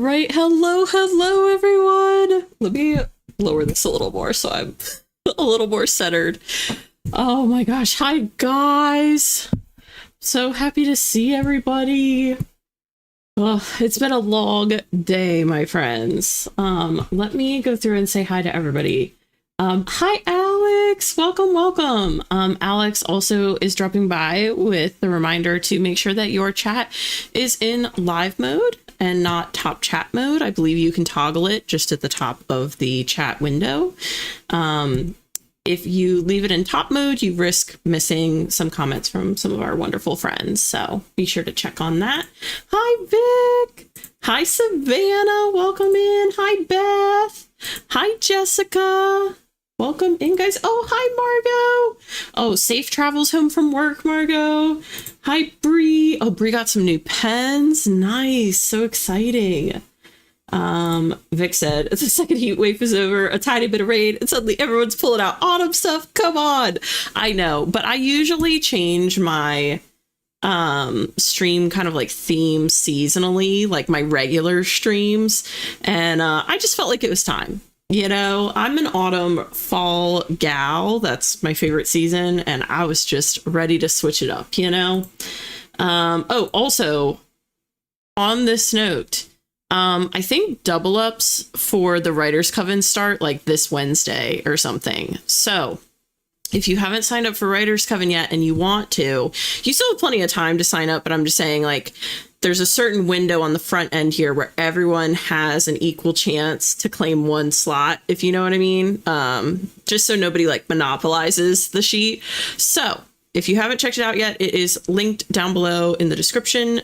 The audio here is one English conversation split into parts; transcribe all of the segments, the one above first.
right. Hello, everyone. Let me lower this a little more so I'm a little more centered. Oh my gosh. Hi, guys. So happy to see everybody. Oh, it's been a long day, my friends. Let me go through and say hi to everybody. Hi, Alex. Welcome. Alex also is dropping by with the reminder to make sure that your chat is in live mode and not top chat mode. I believe you can toggle it just at the top of the chat window. If you leave it in top mode, you risk missing some comments from some of our wonderful friends. So be sure to check on that. Hi, Vic. Hi, Savannah. Welcome in. Hi, Beth. Hi, Jessica. Welcome in, guys. Oh, hi, Margot. Oh, safe travels home from work, Margot. Hi, Bree. Oh, Bree got some new pens. Nice. So exciting. Vic said, the second heat wave is over, a tiny bit of rain, and suddenly everyone's pulling out autumn stuff. Come on. I know, but I usually change my stream kind of like theme seasonally, like my regular streams. And I just felt like it was time. You know, I'm an autumn fall gal. That's my favorite season. And I was just ready to switch it up, you know? Oh, also on this note, I think double ups for the Writers Coven start like this Wednesday or something. So if you haven't signed up for Writers Coven yet and you want to, you still have plenty of time to sign up. But I'm just saying, like, there's a certain window on the front end here where everyone has an equal chance to claim one slot, if you know what I mean. Just so nobody like monopolizes the sheet. So if you haven't checked it out yet, it is linked down below in the description.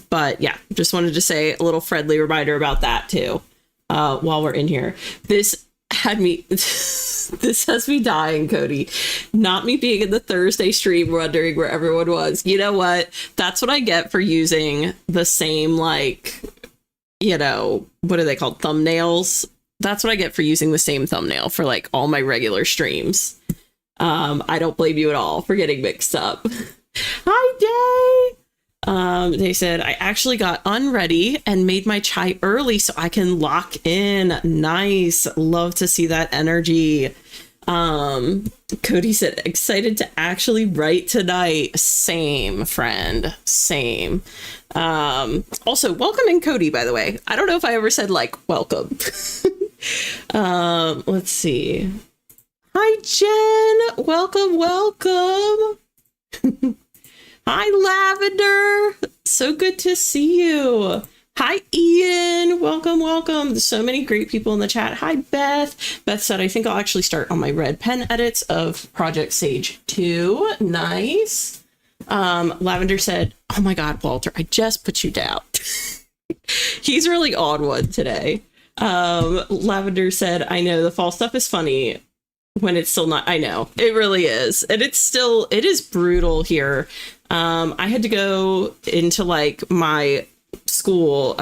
But yeah, just wanted to say a little friendly reminder about that too, while we're in here. This had me, this has me dying, Cody. Not me being in the Thursday stream wondering where everyone was. You know what? That's what I get for using the same, like, you know, what are they called? Thumbnails. That's what I get for using the same thumbnail for like all my regular streams. I don't blame you at all for getting mixed up. Hi, Day. They said, I actually got unready and made my chai early so I can lock in. Nice. Love to see that energy. Cody said, excited to actually write tonight. Same, friend. Same. Also, welcome in, Cody, by the way. I don't know if I ever said, like, welcome. Let's see. Hi, Jen. Welcome. Hi, Lavender. So good to see you. Hi, Ian. Welcome. So many great people in the chat. Hi, Beth. Beth said, I think I'll actually start on my red pen edits of Project Sage 2. Nice. Lavender said, oh my God, Walter, I just put you down. He's really on one today. Lavender said, I know the fall stuff is funny when it's still not. I know it really is. And it is brutal here. I had to go into like my school.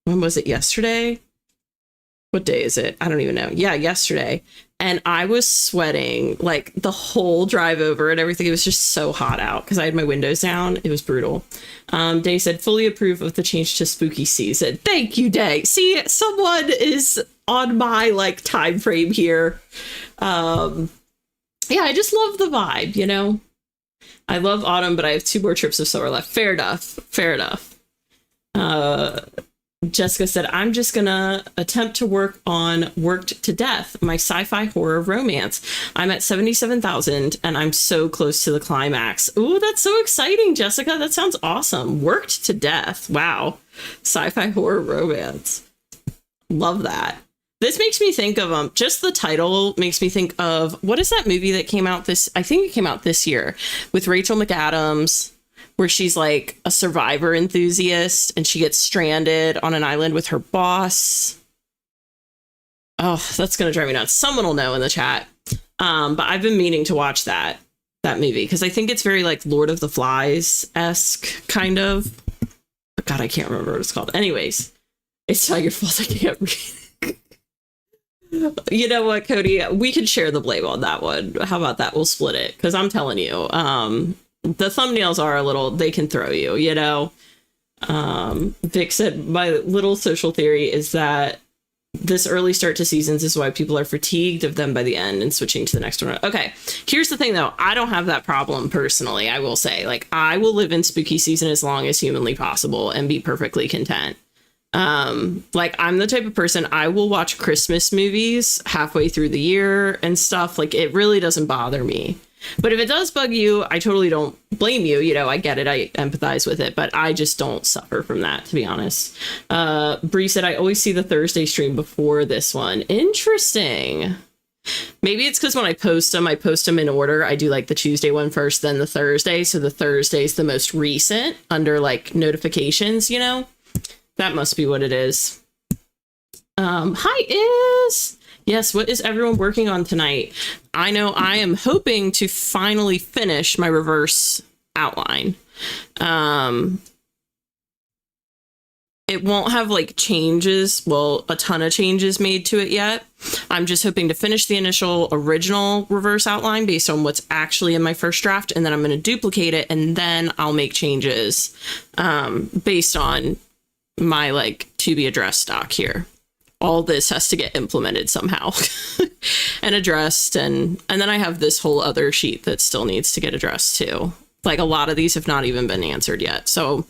When was it? Yesterday? What day is it? I don't even know. Yeah, yesterday. And I was sweating like the whole drive over and everything. It was just so hot out because I had my windows down. It was brutal. Day said, fully approve of the change to spooky season. Thank you, Day. See, someone is on my like time frame here. Yeah, I just love the vibe, you know? I love autumn, but I have 2 more trips of summer left. Fair enough. Jessica said, I'm just gonna attempt to work on Worked to Death, my sci-fi horror romance. I'm at 77,000 and I'm so close to the climax. Ooh, that's so exciting, Jessica. That sounds awesome. Worked to Death. Wow. Sci-fi horror romance. Love that. This makes me think of, just the title makes me think of, what is that movie that came out I think it came out this year with Rachel McAdams, where she's like a survivor enthusiast and she gets stranded on an island with her boss. Oh, that's going to drive me nuts. Someone will know in the chat. But I've been meaning to watch that movie because I think it's very like Lord of the Flies-esque kind of. But God, I can't remember what it's called. Anyways, it's not your fault I can't read. You know what, Cody? We could share the blame on that one. How about that? We'll split it. Because I'm telling you, the thumbnails are they can throw you, you know? Vic said, my little social theory is that this early start to seasons is why people are fatigued of them by the end and switching to the next one. Okay, here's the thing though. I don't have that problem personally, I will say. Like, I will live in spooky season as long as humanly possible and be perfectly content. Like, I'm the type of person, I will watch Christmas movies halfway through the year and stuff. Like, it really doesn't bother me. But if it does bug you, I totally don't blame you. You know, I get it. I empathize with it, but I just don't suffer from that, to be honest. Bree said, I always see the Thursday stream before this one. Interesting. Maybe it's because when I post them in order. I do like the Tuesday one first, then the Thursday. So the Thursday's the most recent under like notifications, you know? That must be what it is. Hi, Is. Yes, what is everyone working on tonight? I know I am hoping to finally finish my reverse outline. It won't have like changes, well, a ton of changes made to it yet. I'm just hoping to finish the initial original reverse outline based on what's actually in my first draft, and then I'm going to duplicate it, and then I'll make changes based on my like to be addressed doc here. All this has to get implemented somehow and addressed. And then I have this whole other sheet that still needs to get addressed too. Like, a lot of these have not even been answered yet. So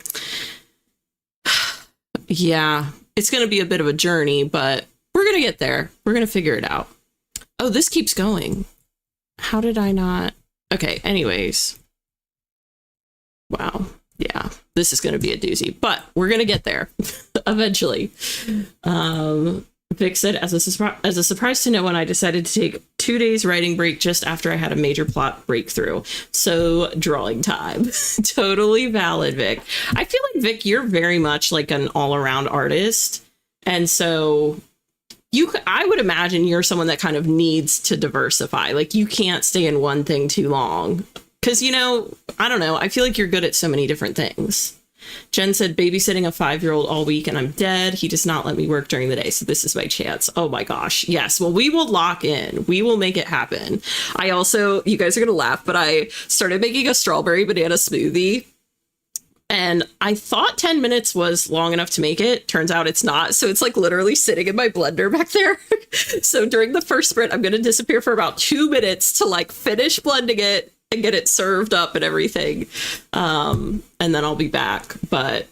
yeah, it's going to be a bit of a journey, but we're going to get there. We're going to figure it out. Oh, this keeps going. How did I not? Okay. Anyways. Wow. Yeah, this is going to be a doozy, but we're going to get there eventually. Vic said, as a surprise to no one, I decided to take 2 days writing break just after I had a major plot breakthrough. So drawing time. Totally valid, Vic. I feel like, Vic, you're very much like an all-around artist. And so I would imagine you're someone that kind of needs to diversify. Like, you can't stay in one thing too long. Because, you know, I don't know. I feel like you're good at so many different things. Jen said, babysitting a 5-year-old all week and I'm dead. He does not let me work during the day. So this is my chance. Oh, my gosh. Yes. Well, we will lock in. We will make it happen. I also, you guys are going to laugh, but I started making a strawberry banana smoothie. And I thought 10 minutes was long enough to make it. Turns out it's not. So it's like literally sitting in my blender back there. So during the first sprint, I'm going to disappear for about 2 minutes to like finish blending it and get it served up and everything. And then I'll be back. But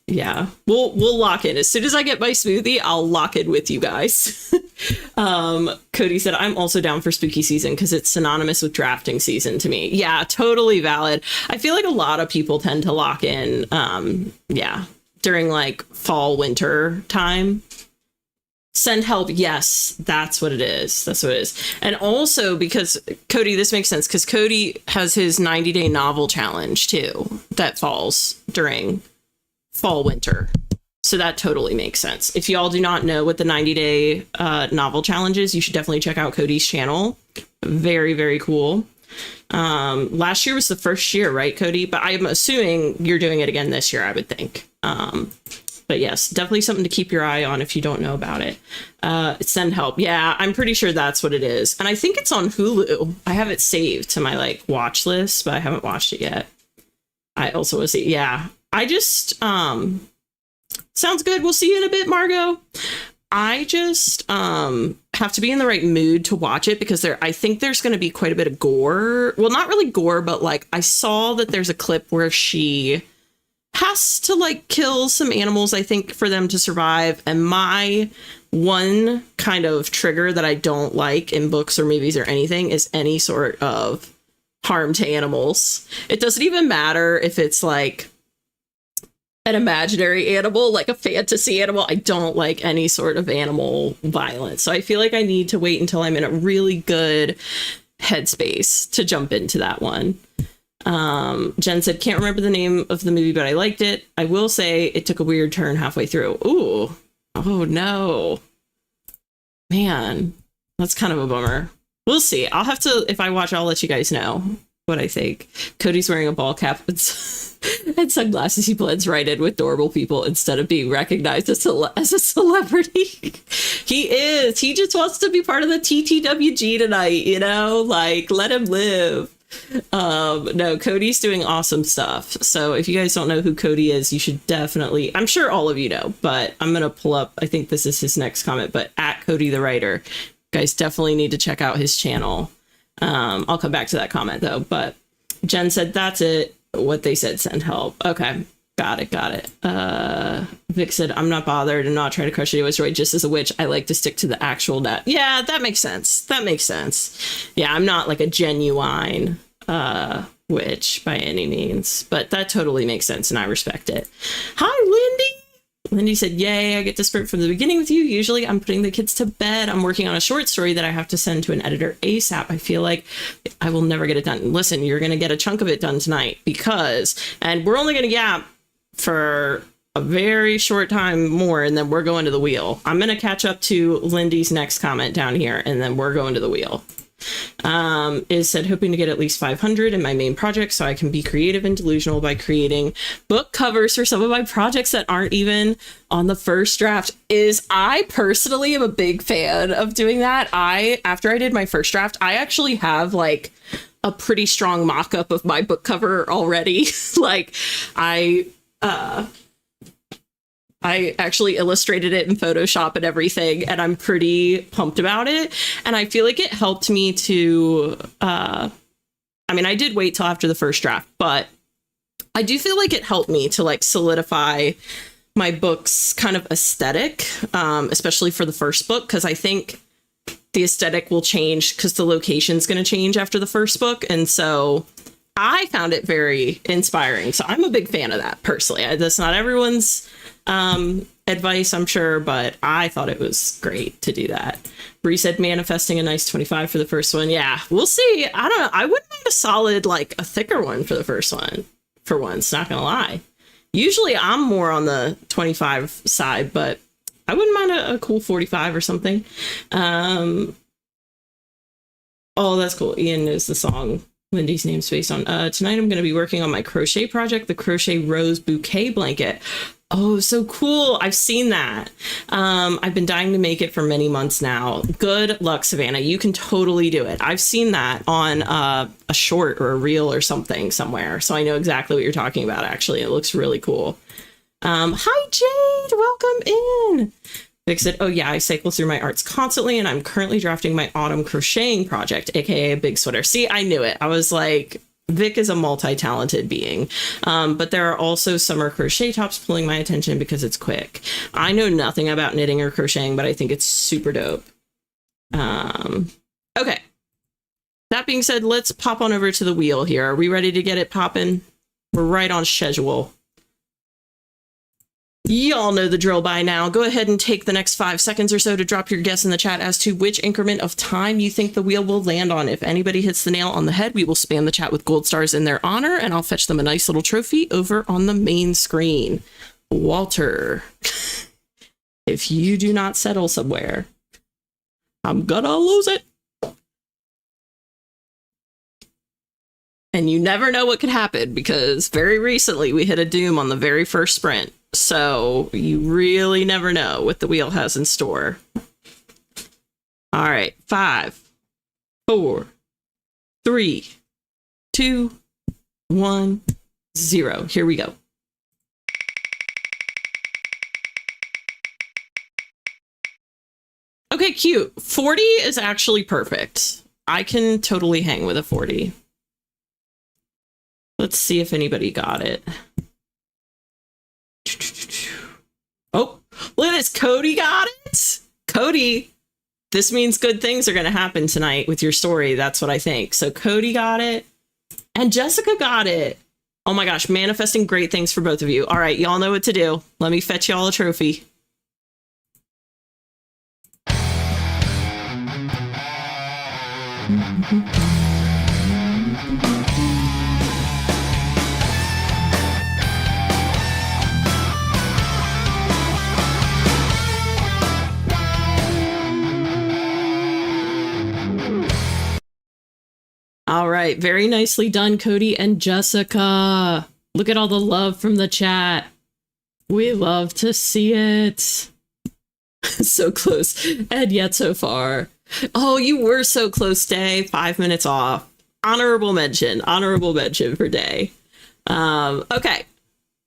yeah, we'll lock in. As soon as I get my smoothie, I'll lock in with you guys. Cody said, I'm also down for spooky season because it's synonymous with drafting season to me. Yeah, totally valid. I feel like a lot of people tend to lock in, yeah, during like fall, winter time. Send help. Yes, that's what it is. That's what it is. And also because Cody, this makes sense because Cody has his 90-day novel challenge too that falls during fall, winter. So that totally makes sense. If y'all do not know what the 90-day novel challenge is, you should definitely check out Cody's channel. Very, very cool. Last year was the first year, right, Cody? But I'm assuming you're doing it again this year, I would think. But yes, definitely something to keep your eye on if you don't know about it. Send help. Yeah, I'm pretty sure that's what it is. And I think it's on Hulu. I have it saved to my like watch list, but I haven't watched it yet. I also want to see. Yeah, I just sounds good. We'll see you in a bit, Margot. I just have to be in the right mood to watch it because I think there's going to be quite a bit of gore. Well, not really gore, but like I saw that there's a clip where she has to like kill some animals, I think, for them to survive. And my one kind of trigger that I don't like in books or movies or anything is any sort of harm to animals. It doesn't even matter if it's like an imaginary animal, like a fantasy animal. I don't like any sort of animal violence. So I feel like I need to wait until I'm in a really good headspace to jump into that one. Jen said, can't remember the name of the movie, but I liked it. I will say it took a weird turn halfway through. Ooh. Oh no. Man, that's kind of a bummer. We'll see. I'll have to, if I watch, I'll let you guys know what I think. Cody's wearing a ball cap and sunglasses. He blends right in with normal people instead of being recognized as a celebrity. He is. He just wants to be part of the TTWG tonight, you know? Like, let him live. No, Cody's doing awesome stuff. So if you guys don't know who Cody is, you should definitely, I'm sure all of you know, but I'm going to pull up, I think this is his next comment, but at Cody the Writer, you guys definitely need to check out his channel. I'll come back to that comment though, but Jen said, that's it. What they said, send help. Okay. Got it. Vic said, I'm not bothered. I'm not trying to crush anyone's joy just as a witch. I like to stick to the actual net. Yeah, that makes sense. Yeah, I'm not like a genuine witch by any means, but that totally makes sense and I respect it. Hi, Lindy. Lindy said, yay, I get to sprint from the beginning with you. Usually I'm putting the kids to bed. I'm working on a short story that I have to send to an editor ASAP. I feel like I will never get it done. Listen, you're going to get a chunk of it done tonight and we're only going to gap for a very short time more, and then we're going to the wheel. I'm going to catch up to Lindy's next comment down here, and then we're going to the wheel. Is said, hoping to get at least 500 in my main project so I can be creative and delusional by creating book covers for some of my projects that aren't even on the first draft. I personally am a big fan of doing that. After I did my first draft, I actually have like a pretty strong mock-up of my book cover already. Like I actually illustrated it in Photoshop and everything, and I'm pretty pumped about it. And I feel like it helped me to, I did wait till after the first draft, but I do feel like it helped me to like solidify my book's kind of aesthetic, especially for the first book, because I think the aesthetic will change because the location's going to change after the first book. And so I found it very inspiring. So I'm a big fan of that personally. That's not everyone's advice, I'm sure, but I thought it was great to do that. Bree said manifesting a nice 25 for the first one. Yeah, we'll see. I don't know. I wouldn't mind a solid, like a thicker one for the first one for once, not gonna lie. Usually I'm more on the 25 side, but I wouldn't mind a cool 45 or something. Oh, that's cool. Ian knows the song Lindy's name's based on. Tonight I'm going to be working on my crochet project, the crochet rose bouquet blanket. Oh, so cool. I've seen that. I've been dying to make it for many months now. Good luck, Savannah. You can totally do it. I've seen that on a short or a reel or something somewhere. So I know exactly what you're talking about, actually. It looks really cool. Hi, Jade. Welcome in. Vic said, oh yeah, I cycle through my arts constantly and I'm currently drafting my autumn crocheting project, aka a big sweater. See, I knew it. I was like, Vic is a multi-talented being. But there are also summer crochet tops pulling my attention because it's quick. I know nothing about knitting or crocheting, but I think it's super dope. Okay. That being said, let's pop on over to the wheel here. Are we ready to get it popping? We're right on schedule. Y'all know the drill by now. Go ahead and take the next 5 seconds or so to drop your guess in the chat as to which increment of time you think the wheel will land on. If anybody hits the nail on the head, we will spam the chat with gold stars in their honor, and I'll fetch them a nice little trophy over on the main screen. Walter, if you do not settle somewhere, I'm gonna lose it. And you never know what could happen, because very recently we hit a doom on the very first sprint. So you really never know what the wheel has in store. All right, 5, 4, 3, 2, 1, 0. Here we go. Okay, cute. 40 is actually perfect. I can totally hang with a 40. Let's see if anybody got it. Oh, look at this. Cody got it. Cody, this means good things are going to happen tonight with your story. That's what I think. So Cody got it and Jessica got it. Oh my gosh, manifesting great things for both of you. All right, y'all know what to do. Let me fetch y'all a trophy. All right, very nicely done, Cody and Jessica. Look at all the love from the chat. We love to see it. So close, and yet so far. Oh, you were so close, Day. 5 minutes off. honorable mention for Day. Okay.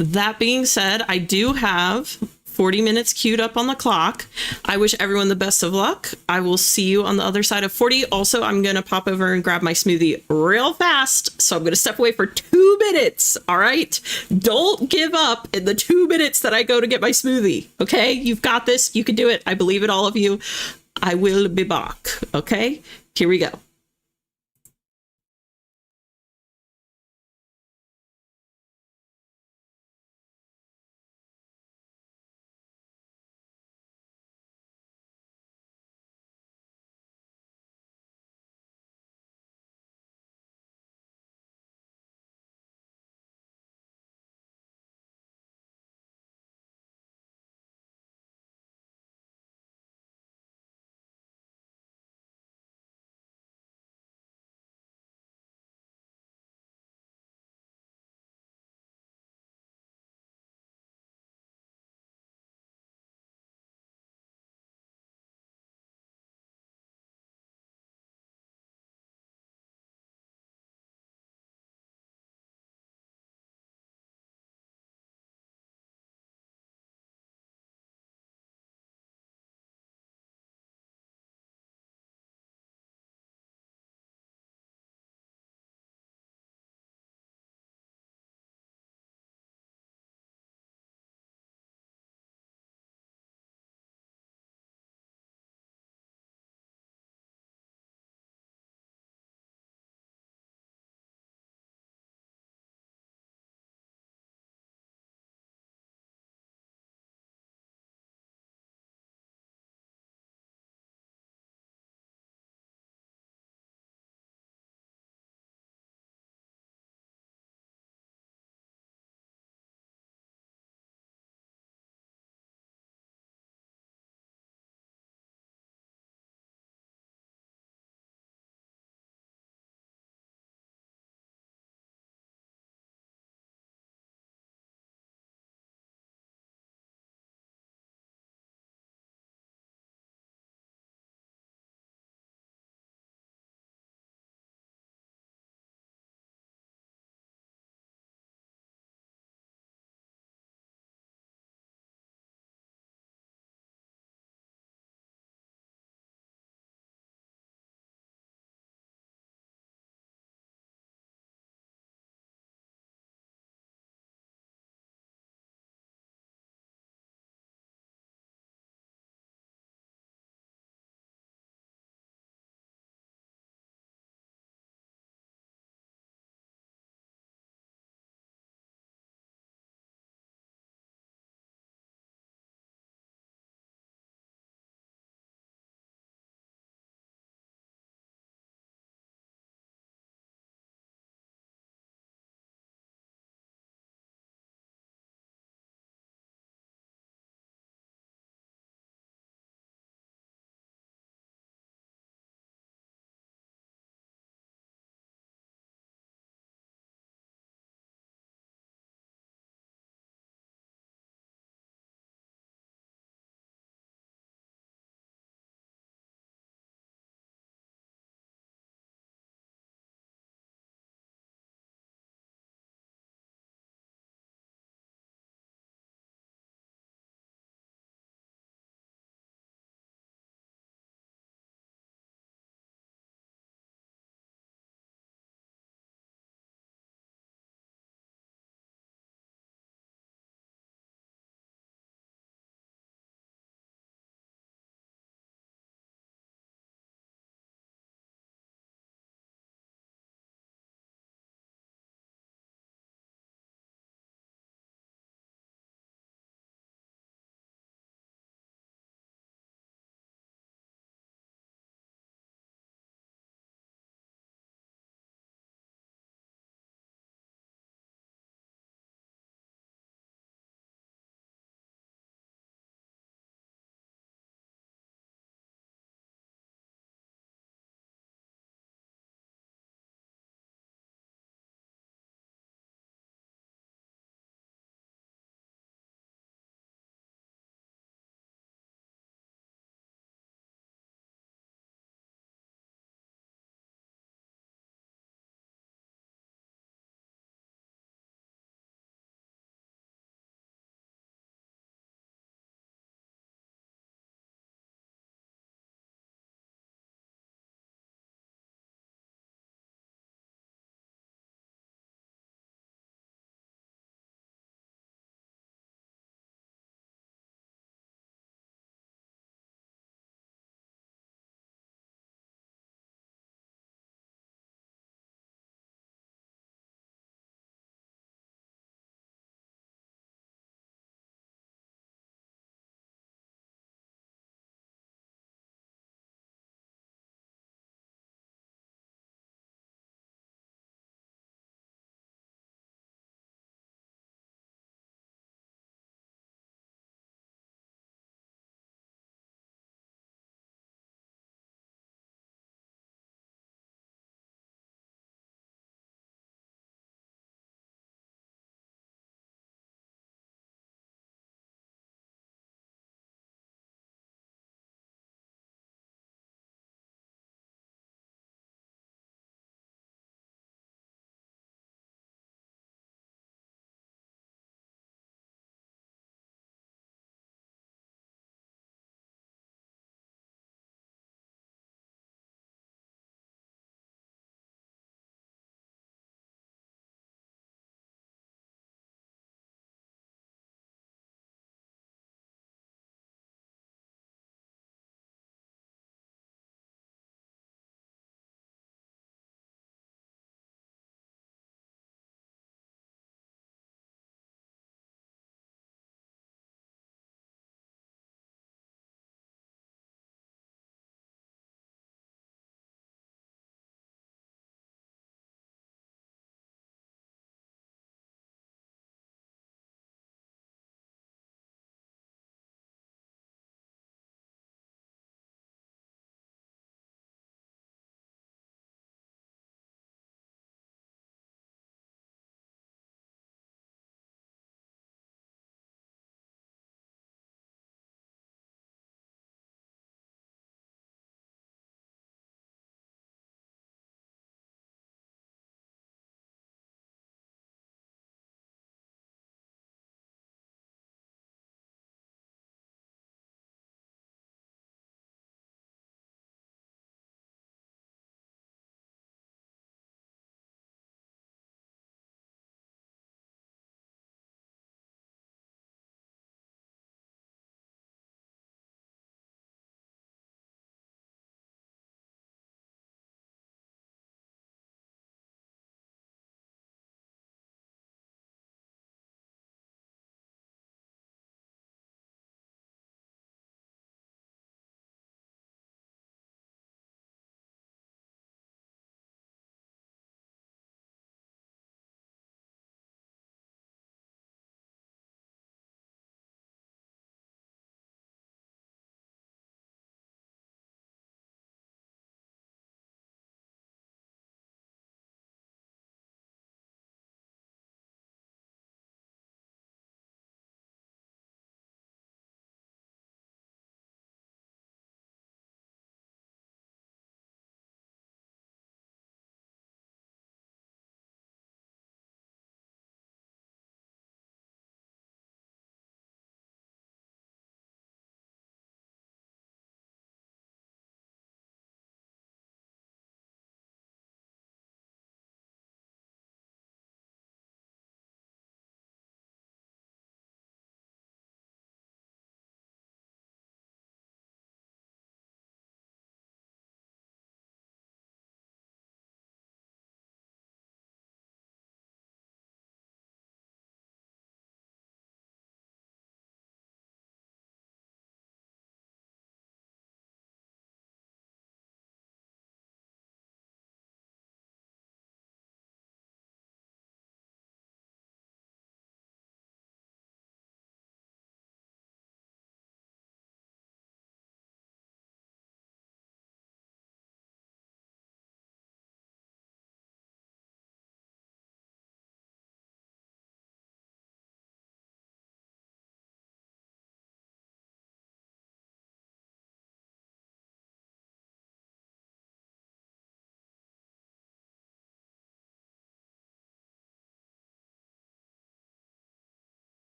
That being said, I do have 40 minutes queued up on the clock. I wish everyone the best of luck. I will see you on the other side of 40. Also, I'm going to pop over and grab my smoothie real fast. So I'm going to step away for 2 minutes. All right. Don't give up in the 2 minutes that I go to get my smoothie. Okay. You've got this. You can do it. I believe in all of you. I will be back. Okay. Here we go.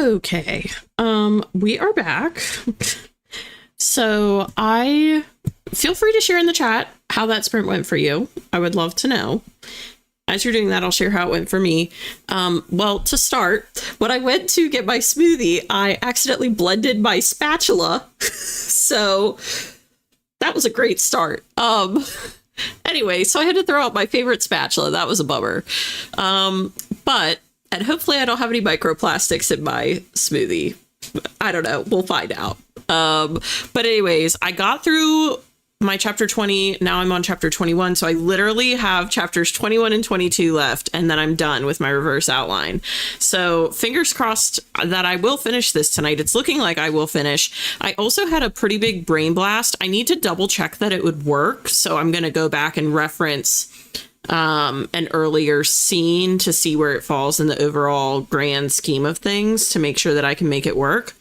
Okay, we are back. So I feel free to share in the chat how that sprint went for you. I would love to know. As you're doing that, I'll share how it went for me. Well, to start, when I went to get my smoothie, I accidentally blended my spatula. So that was a great start. Anyway, so I had to throw out my favorite spatula. That was a bummer. And hopefully I don't have any microplastics in my smoothie. I don't know. We'll find out. But anyways, I got through my chapter 20. Now I'm on chapter 21. So I literally have chapters 21 and 22 left, and then I'm done with my reverse outline. So fingers crossed that I will finish this tonight. It's looking like I will finish. I also had a pretty big brain blast. I need to double check that it would work. So I'm going to go back and reference an earlier scene to see where it falls in the overall grand scheme of things to make sure that I can make it work.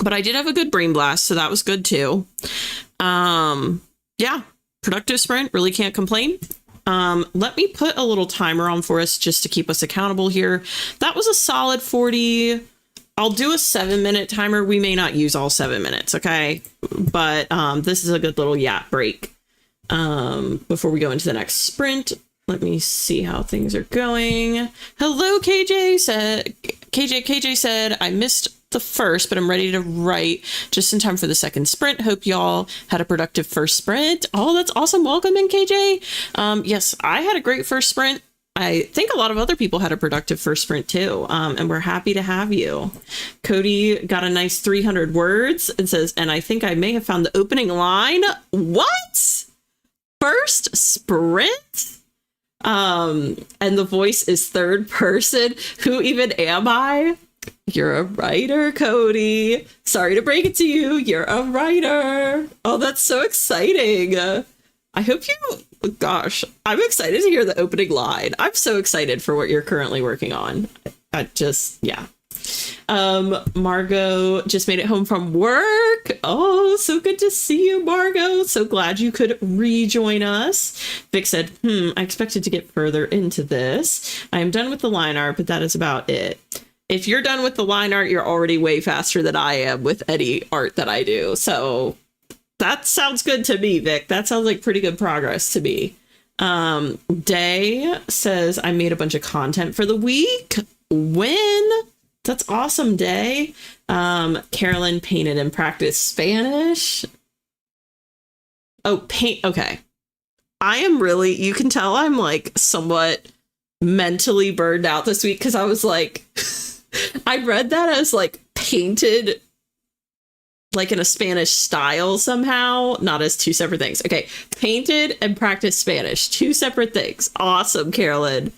But I did have a good brain blast, so that was good too. Yeah, productive sprint, really can't complain. Let me put a little timer on for us just to keep us accountable here. That was a solid 40. I'll do a 7-minute timer. We may not use all 7 minutes, okay? But this is a good little yap break. Before we go into the next sprint, let me see how things are going. Hello, KJ said, I missed the first, but I'm ready to write just in time for the second sprint. Hope y'all had a productive first sprint. Oh, that's awesome. Welcome in, KJ. Yes, I had a great first sprint. I think a lot of other people had a productive first sprint too. And we're happy to have you. Cody got a nice 300 words and says, and I think I may have found the opening line. What? First sprint? And the voice is third person. Who even am I? You're a writer, Cody. Sorry to break it to you. You're a writer. Oh, that's so exciting. I hope you, gosh, I'm excited to hear the opening line. I'm so excited for what you're currently working on. Yeah. Margot just made it home from work. Oh, so good to see you, Margot. So glad you could rejoin us. Vic said, I expected to get further into this. I am done with the line art, but that is about it. If you're done with the line art, you're already way faster than I am with any art that I do. So that sounds good to me, Vic. That sounds like pretty good progress to me. Day says, I made a bunch of content for the week. When? That's awesome, Day. Carolyn painted and practiced Spanish. Oh, paint. Okay. I am really, you can tell I'm like somewhat mentally burned out this week because I was like, I read that as like painted like in a Spanish style somehow, not as two separate things. Okay, painted and practiced Spanish, two separate things. Awesome, Carolyn.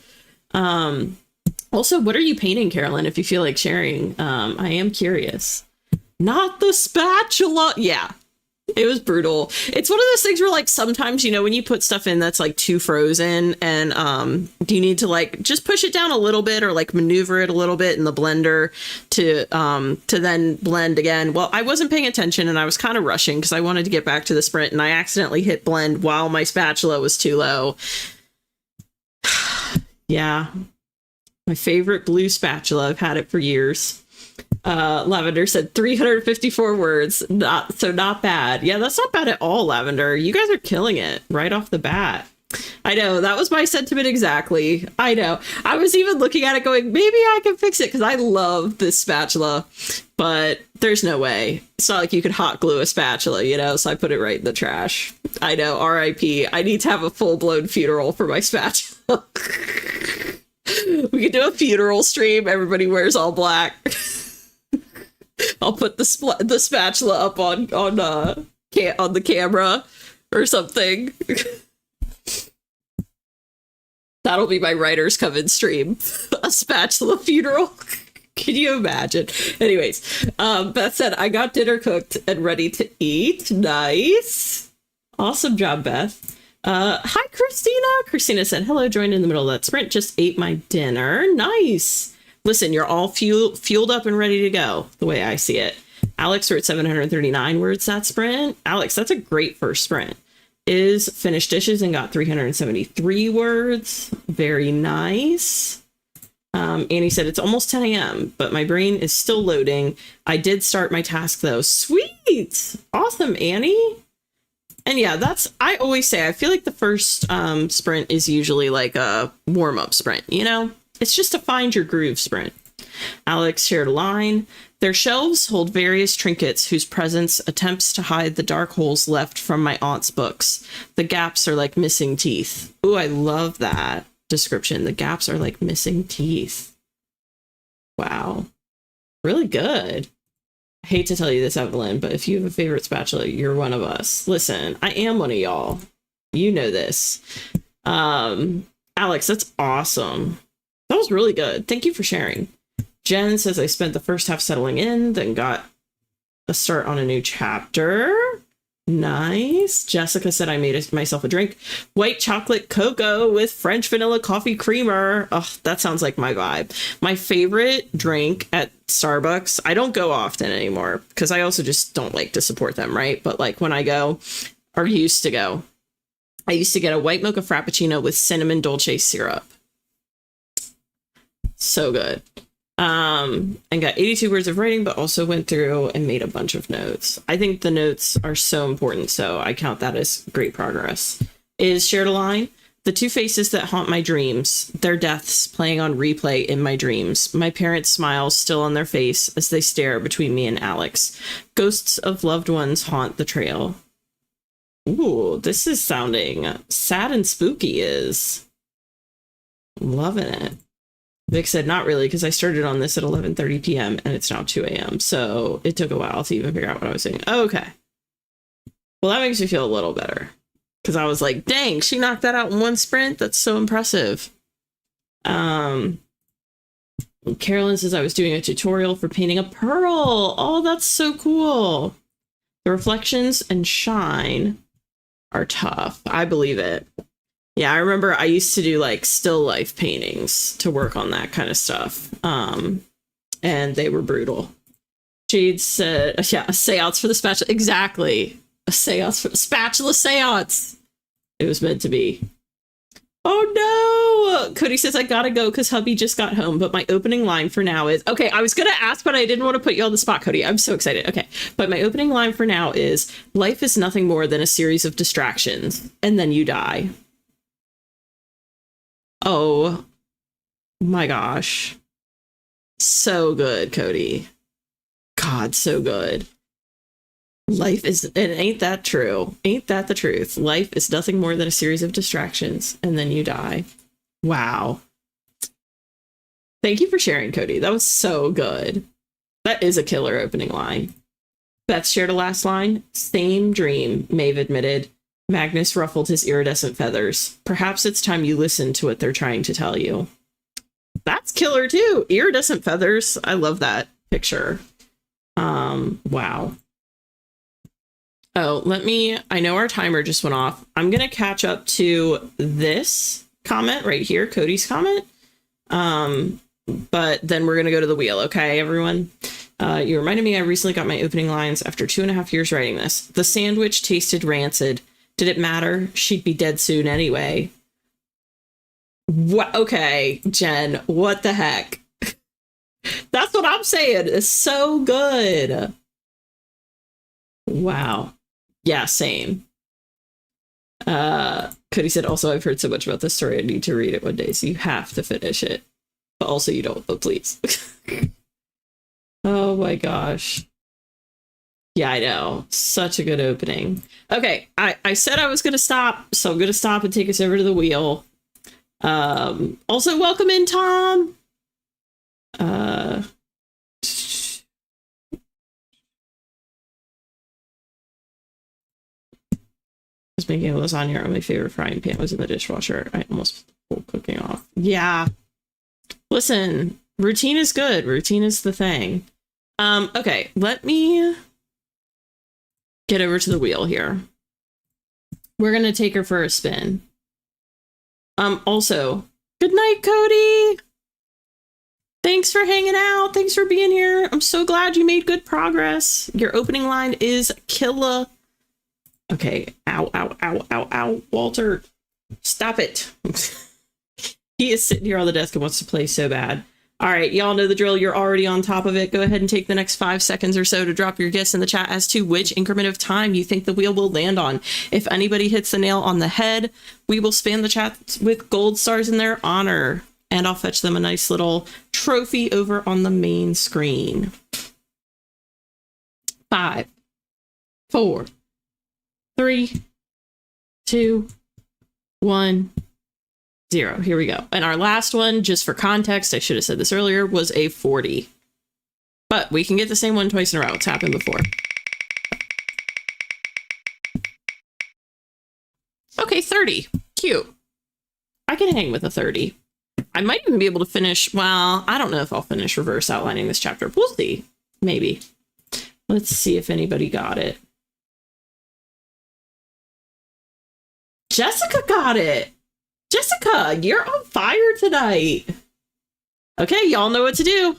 Also, what are you painting, Carolyn, if you feel like sharing? I am curious. Not the spatula. Yeah, it was brutal. It's one of those things where like sometimes, you know, when you put stuff in that's like too frozen and you need to like just push it down a little bit or like maneuver it a little bit in the blender to then blend again. Well, I wasn't paying attention and I was kind of rushing because I wanted to get back to the sprint and I accidentally hit blend while my spatula was too low. Yeah. My favorite blue spatula. I've had it for years. Lavender said 354 words. Not bad. Yeah, that's not bad at all, Lavender. You guys are killing it right off the bat. I know, that was my sentiment exactly. I know. I was even looking at it going, maybe I can fix it because I love this spatula, but there's no way. It's not like you could hot glue a spatula, you know, so I put it right in the trash. I know, RIP. I need to have a full-blown funeral for my spatula. We could do a funeral stream. Everybody wears all black. I'll put the spatula up on the camera or something. That'll be my writer's coven stream. A spatula funeral. Can you imagine? Anyways, Beth said, I got dinner cooked and ready to eat. Nice. Awesome job, Beth. Hi, Christina. Christina said, hello, joined in the middle of that sprint. Just ate my dinner. Nice. Listen, you're all fueled up and ready to go, the way I see it. Alex wrote 739 words that sprint. Alex, that's a great first sprint. Is finished dishes and got 373 words. Very nice. Annie said, it's almost 10 a.m., but my brain is still loading. I did start my task, though. Sweet! Awesome, Annie! And yeah, I always say, I feel like the first sprint is usually like a warm-up sprint, you know? It's just a find your groove sprint. Alex shared a line. Their shelves hold various trinkets whose presence attempts to hide the dark holes left from my aunt's books. The gaps are like missing teeth. Ooh, I love that description. The gaps are like missing teeth. Wow. Really good. I hate to tell you this, Evelyn, but if you have a favorite spatula, you're one of us. Listen, I am one of y'all. You know this. Alex, that's awesome. That was really good. Thank you for sharing. Jen says, I spent the first half settling in, then got a start on a new chapter. Nice. Jessica said, I made myself a drink. White chocolate cocoa with French vanilla coffee creamer. Oh, that sounds like my vibe. My favorite drink at Starbucks, I don't go often anymore because I also just don't like to support them, right? But like when I go, or used to go, I used to get a white mocha frappuccino with cinnamon dolce syrup. So good. And got 82 words of writing, but also went through and made a bunch of notes. I think the notes are so important, so I count that as great progress. Is shared a line. The two faces that haunt my dreams, their deaths playing on replay in my dreams. My parents' smiles still on their face as they stare between me and Alex. Ghosts of loved ones haunt the trail. Ooh, this is sounding sad and spooky. Is loving it. Vic said, not really, because I started on this at 11:30 p.m. and it's now 2 a.m. So it took a while to even figure out what I was saying. Okay. Well, that makes me feel a little better. Because I was like, dang, she knocked that out in one sprint. That's so impressive. Carolyn says, I was doing a tutorial for painting a pearl. Oh, that's so cool. The reflections and shine are tough. I believe it. Yeah, I remember I used to do like still life paintings to work on that kind of stuff. And they were brutal. Jade said, yeah, a seance for the spatula. Exactly. A seance for the spatula seance. It was meant to be. Oh no! Cody says, I gotta go because hubby just got home, but my opening line for now is, okay, I was gonna ask, but I didn't want to put you on the spot, Cody. I'm so excited. Okay, but my opening line for now is, life is nothing more than a series of distractions, and then you die. Oh my gosh. So good, Cody. God, so good. Life is, and ain't that true? Ain't that the truth? Life is nothing more than a series of distractions, and then you die. Wow. Thank you for sharing, Cody. That was so good. That is a killer opening line. Beth shared a last line. Same dream, Maeve admitted. Magnus ruffled his iridescent feathers. Perhaps it's time you listen to what they're trying to tell you. That's killer too. Iridescent feathers. I love that picture. Wow. Oh, I know our timer just went off. I'm going to catch up to this comment right here, Cody's comment. But then we're going to go to the wheel. Okay, everyone. You reminded me I recently got my opening lines after 2.5 years writing this. The sandwich tasted rancid. Did it matter? She'd be dead soon anyway. What? Okay, Jen, what the heck? That's what I'm saying. It's so good. Wow. Yeah, same. Cody said, also, I've heard so much about this story. I need to read it one day, so you have to finish it. But also you don't, but please. Oh my gosh. Yeah, I know. Such a good opening. Okay, I said I was going to stop, so I'm going to stop and take us over to the wheel. Also, welcome in, Tom. Was making a lasagna on my favorite frying pan was in the dishwasher. I almost pulled cooking off. Yeah. Listen, routine is good. Routine is the thing. Okay, let me get over to the wheel here. We're gonna take her for a spin. Also, good night, Cody. Thanks for hanging out. Thanks for being here. I'm so glad you made good progress. Your opening line is killer. Okay. Ow, ow, ow, ow, ow. Walter, stop it. He is sitting here on the desk and wants to play so bad. All right, y'all know the drill. You're already on top of it. Go ahead and take the next 5 seconds or so to drop your guess in the chat as to which increment of time you think the wheel will land on. If anybody hits the nail on the head, we will spam the chat with gold stars in their honor. And I'll fetch them a nice little trophy over on the main screen. 5, 4, 3, 2, 1, 0. Here we go. And our last one, just for context, I should have said this earlier, was a 40. But we can get the same one twice in a row. It's happened before. Okay, 30. Cute. I can hang with a 30. I might even be able to finish, well, I don't know if I'll finish reverse outlining this chapter. We'll see. Maybe. Let's see if anybody got it. Jessica got it. Jessica, you're on fire tonight. Okay, y'all know what to do.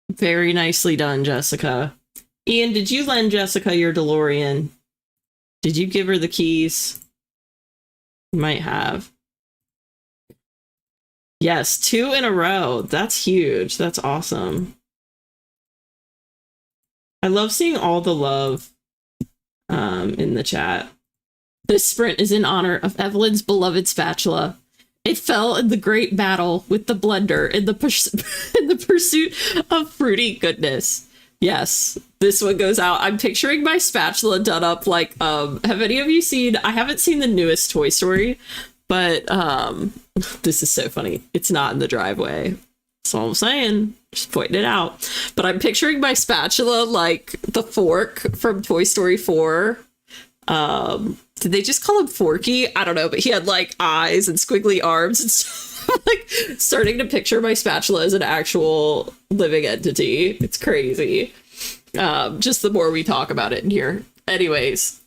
Very nicely done, Jessica. Ian, did you lend Jessica your DeLorean? Did you give her the keys? You might have. Yes, 2 in a row. That's huge. That's awesome. I love seeing all the love in the chat. This sprint is in honor of Evelyn's beloved spatula. It fell in the great battle with the blender in the pursuit of fruity goodness. Yes, this one goes out. I'm picturing my spatula done up like, have any of you seen, I haven't seen the newest Toy Story, but this is so funny. It's not in the driveway. That's all I'm saying. Just pointing it out. But I'm picturing my spatula like the fork from Toy Story 4. Did they just call him Forky? I don't know, but he had like eyes and squiggly arms and stuff. Like starting to picture my spatula as an actual living entity. It's crazy. Just the more we talk about it in here. Anyways.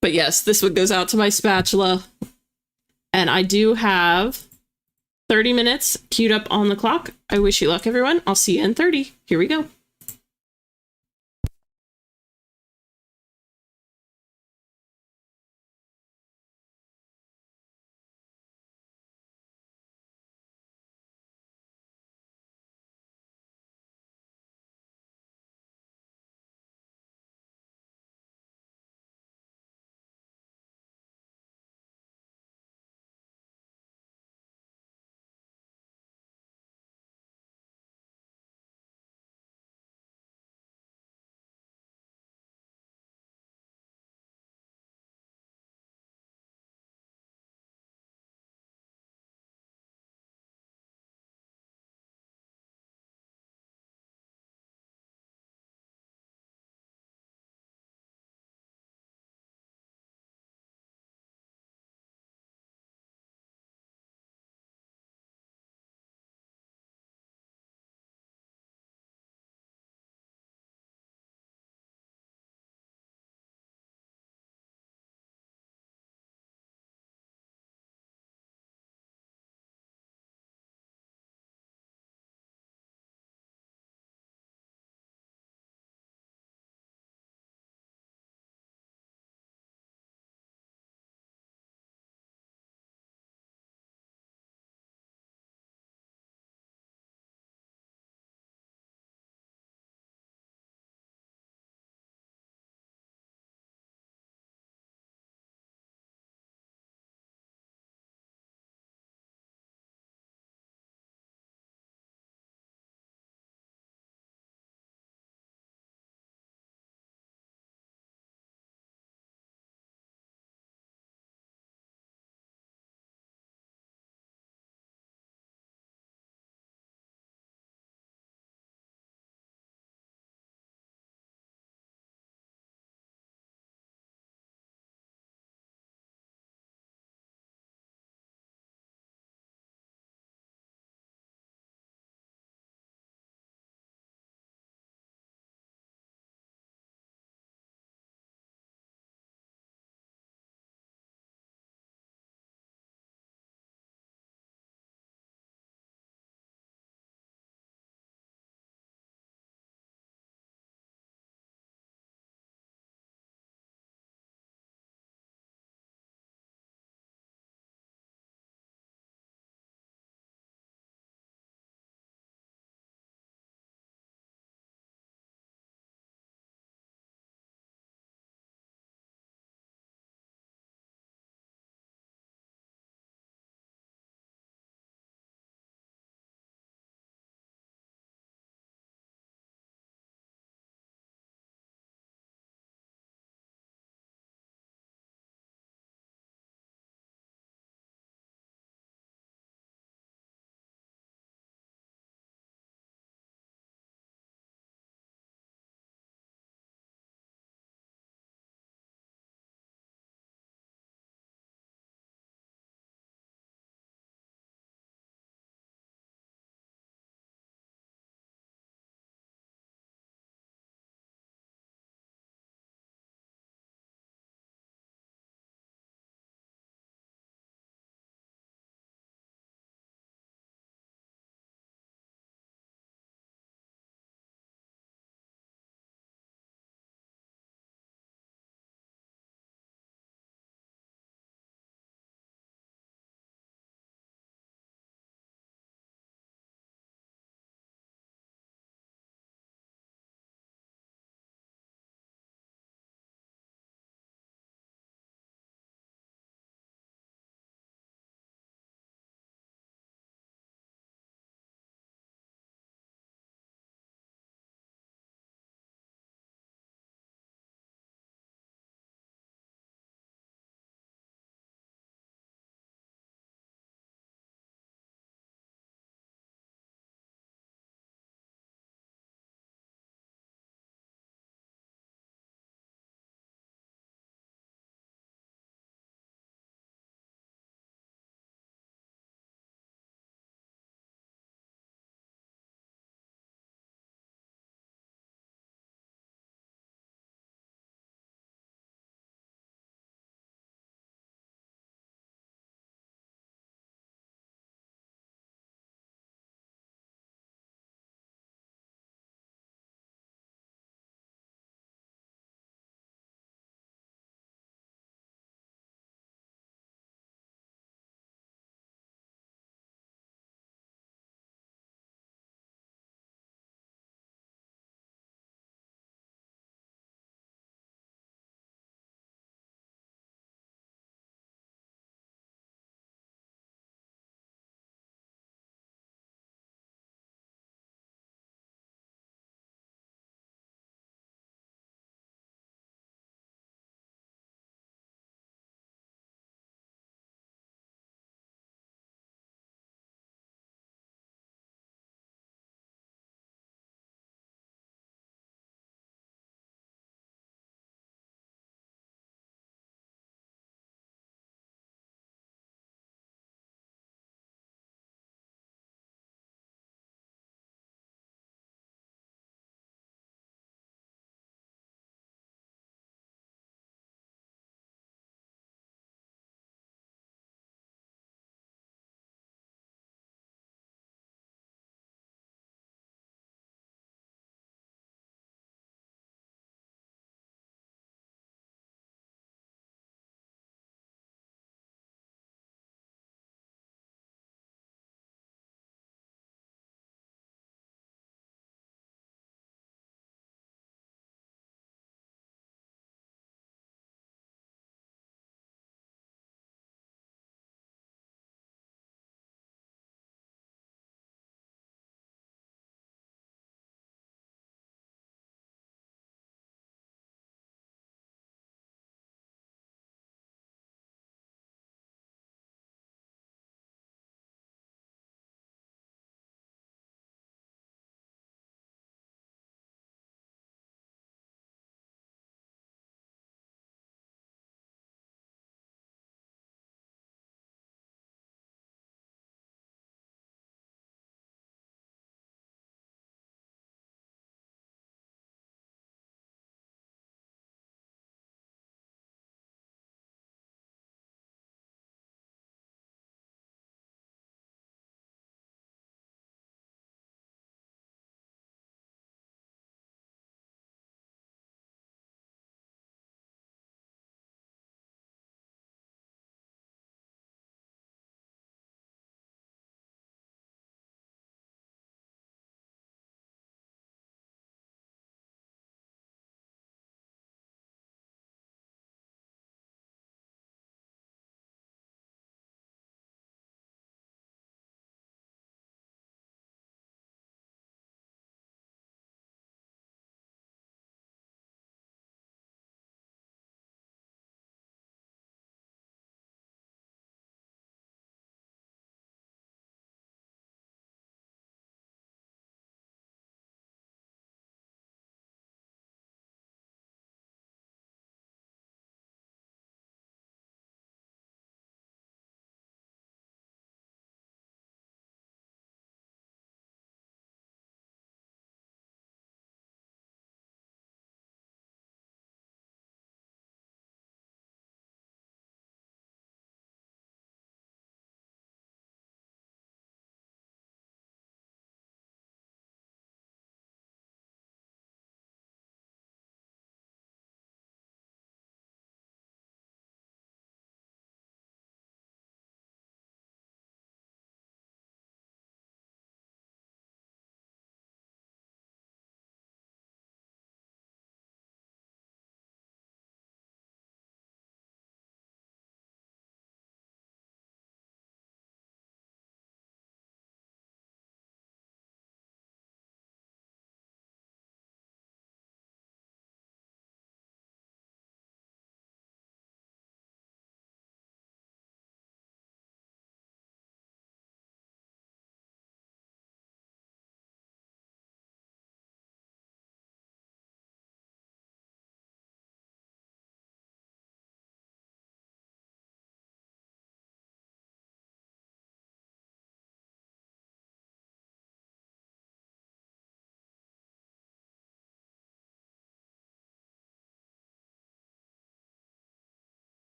But yes, this one goes out to my spatula. And I do have 30 minutes queued up on the clock. I wish you luck, everyone. I'll see you in 30. Here we go.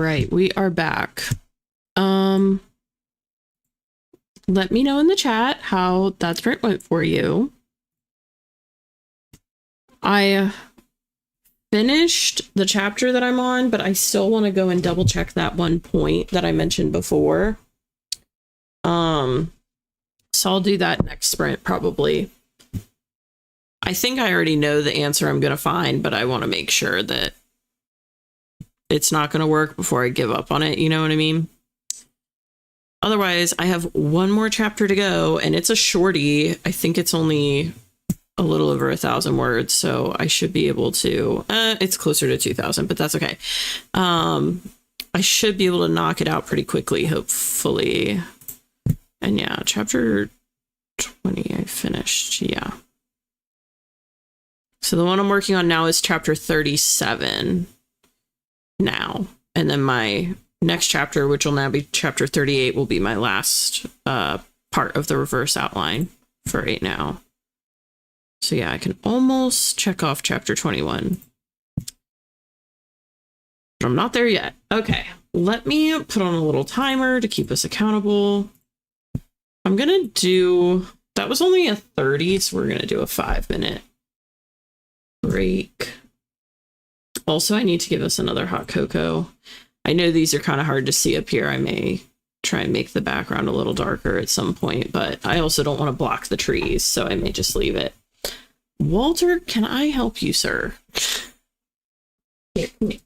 right, we are back. Let me know in the chat how that sprint went for you. I finished the chapter that I'm on, but I still want to go and double check that one point that I mentioned before. So I'll do that next sprint probably. I think I already know the answer I'm going to find, but I want to make sure that it's not going to work before I give up on it. You know what I mean? Otherwise, I have one more chapter to go, and it's a shorty. I think it's only a little over 1,000 words, so I should be able to... it's closer to 2,000, but that's okay. I should be able to knock it out pretty quickly, hopefully. And yeah, chapter 20 I finished, yeah. So the one I'm working on now is chapter 37 now. And then my next chapter, which will now be chapter 38, will be my last part of the reverse outline for right now. So yeah, I can almost check off chapter 21. But I'm not there yet. Okay, let me put on a little timer to keep us accountable. I'm gonna do... That was only a 30, so we're gonna do a 5-minute break. Also, I need to give us another hot cocoa. I know these are kind of hard to see up here. I may try and make the background a little darker at some point, but I also don't want to block the trees, so I may just leave it. Walter, can I help you, sir? Here, come here.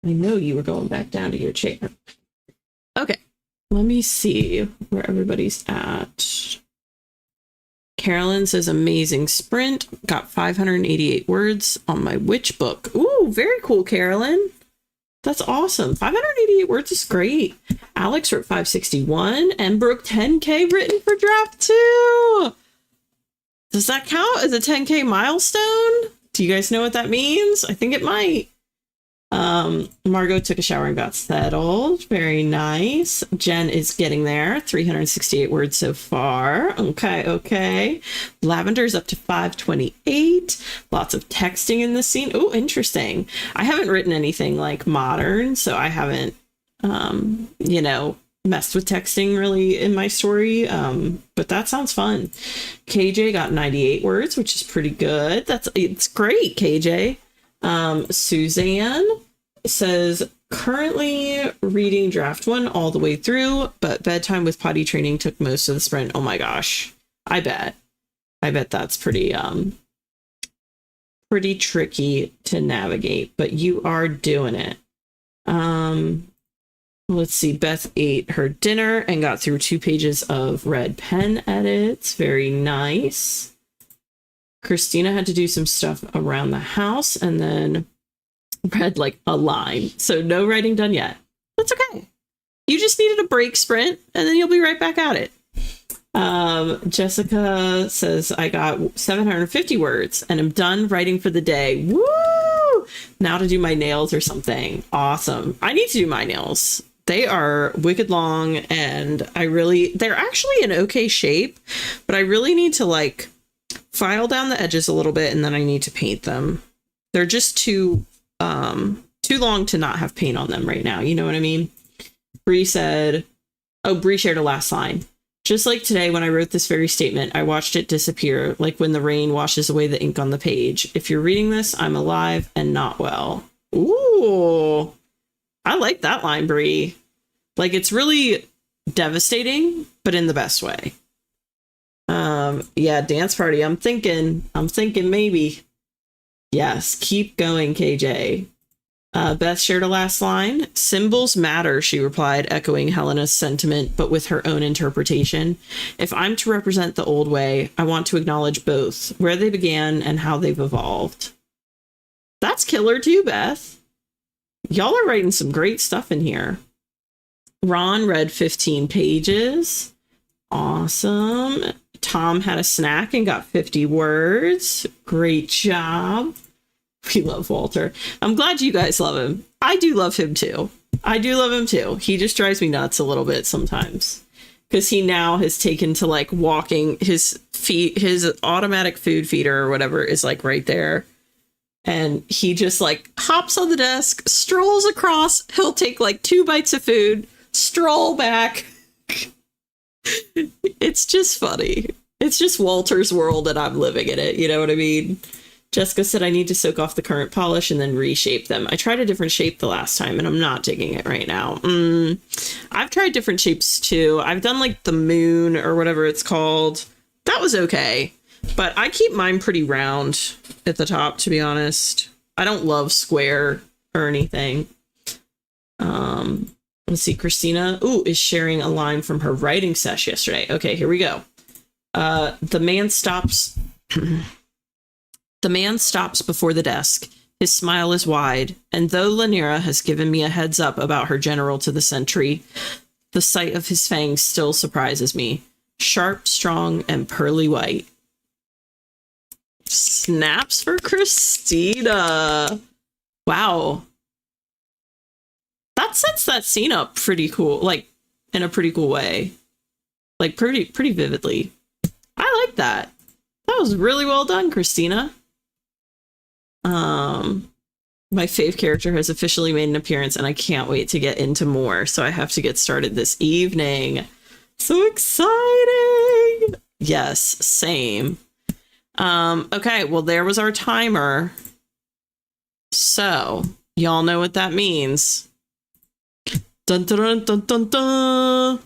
I know you were going back down to your chair. Okay, let me see where everybody's at. Carolyn says, amazing sprint. Got 588 words on my witch book. Ooh, very cool, Carolyn. That's awesome. 588 words is great. Alex wrote 561 and broke 10K written for draft 2. Does that count as a 10K milestone? Do you guys know what that means? I think it might. Margot took a shower and got settled. Very nice. Jen is getting there. 368 words so far. Okay. Lavender's up to 528. Lots of texting in the scene. Oh, interesting. I haven't written anything like modern, so I haven't, you know, messed with texting really in my story. But that sounds fun. KJ got 98 words, which is pretty good. It's great, KJ. Suzanne says, currently reading draft 1 all the way through, but bedtime with potty training took most of the sprint. Oh my gosh. I bet that's pretty tricky to navigate, but you are doing it. Let's see. Beth ate her dinner and got through 2 pages of red pen edits. Very nice. Christina had to do some stuff around the house and then read like a line. So no writing done yet. That's okay. You just needed a break sprint and then you'll be right back at it. Jessica says, I got 750 words and I'm done writing for the day. Woo! Now to do my nails or something. Awesome. I need to do my nails. They are wicked long and they're actually in okay shape, but I really need to like file down the edges a little bit and then I need to paint them. They're just too long to not have paint on them right now. You know what I mean? Bree said, Bree shared a last line. Just like today when I wrote this very statement, I watched it disappear, like when the rain washes away the ink on the page. If you're reading this, I'm alive and not well. Ooh, I like that line, Bree. Like, it's really devastating, but in the best way. Yeah, dance party. I'm thinking maybe. Yes, keep going, KJ. Beth shared a last line. Symbols matter, she replied, echoing Helena's sentiment, but with her own interpretation. If I'm to represent the old way, I want to acknowledge both, where they began and how they've evolved. That's killer too, Beth. Y'all are writing some great stuff in here. Ron read 15 pages. Awesome. Tom had a snack and got 50 words. Great job. We love Walter. I'm glad you guys love him. I do love him too. He just drives me nuts a little bit sometimes because he now has taken to like walking. His automatic food feeder or whatever is like right there. And he just like hops on the desk, strolls across. He'll take like 2 bites of food, stroll back. It's just funny. It's just Walter's world and I'm living in it. You know what I mean? Jessica said I need to soak off the current polish and then reshape them. I tried a different shape the last time and I'm not digging it right now. I've tried different shapes too. I've done like the moon or whatever it's called. That was okay. But I keep mine pretty round at the top, to be honest. I don't love square or anything. Let's see. Christina, is sharing a line from her writing sesh yesterday. Okay, here we go. The man stops. The man stops before the desk. His smile is wide, and though Lanira has given me a heads up about her general to the sentry, the sight of his fangs still surprises me. Sharp, strong, and pearly white. Snaps for Christina. Wow. That sets that scene up pretty cool, like in a pretty cool way. Like pretty vividly. I like that. That was really well done, Christina. My fave character has officially made an appearance and I can't wait to get into more. So I have to get started this evening. So exciting. Yes, same. Okay, well, there was our timer. So y'all know what that means. Dun dun dun dun dun.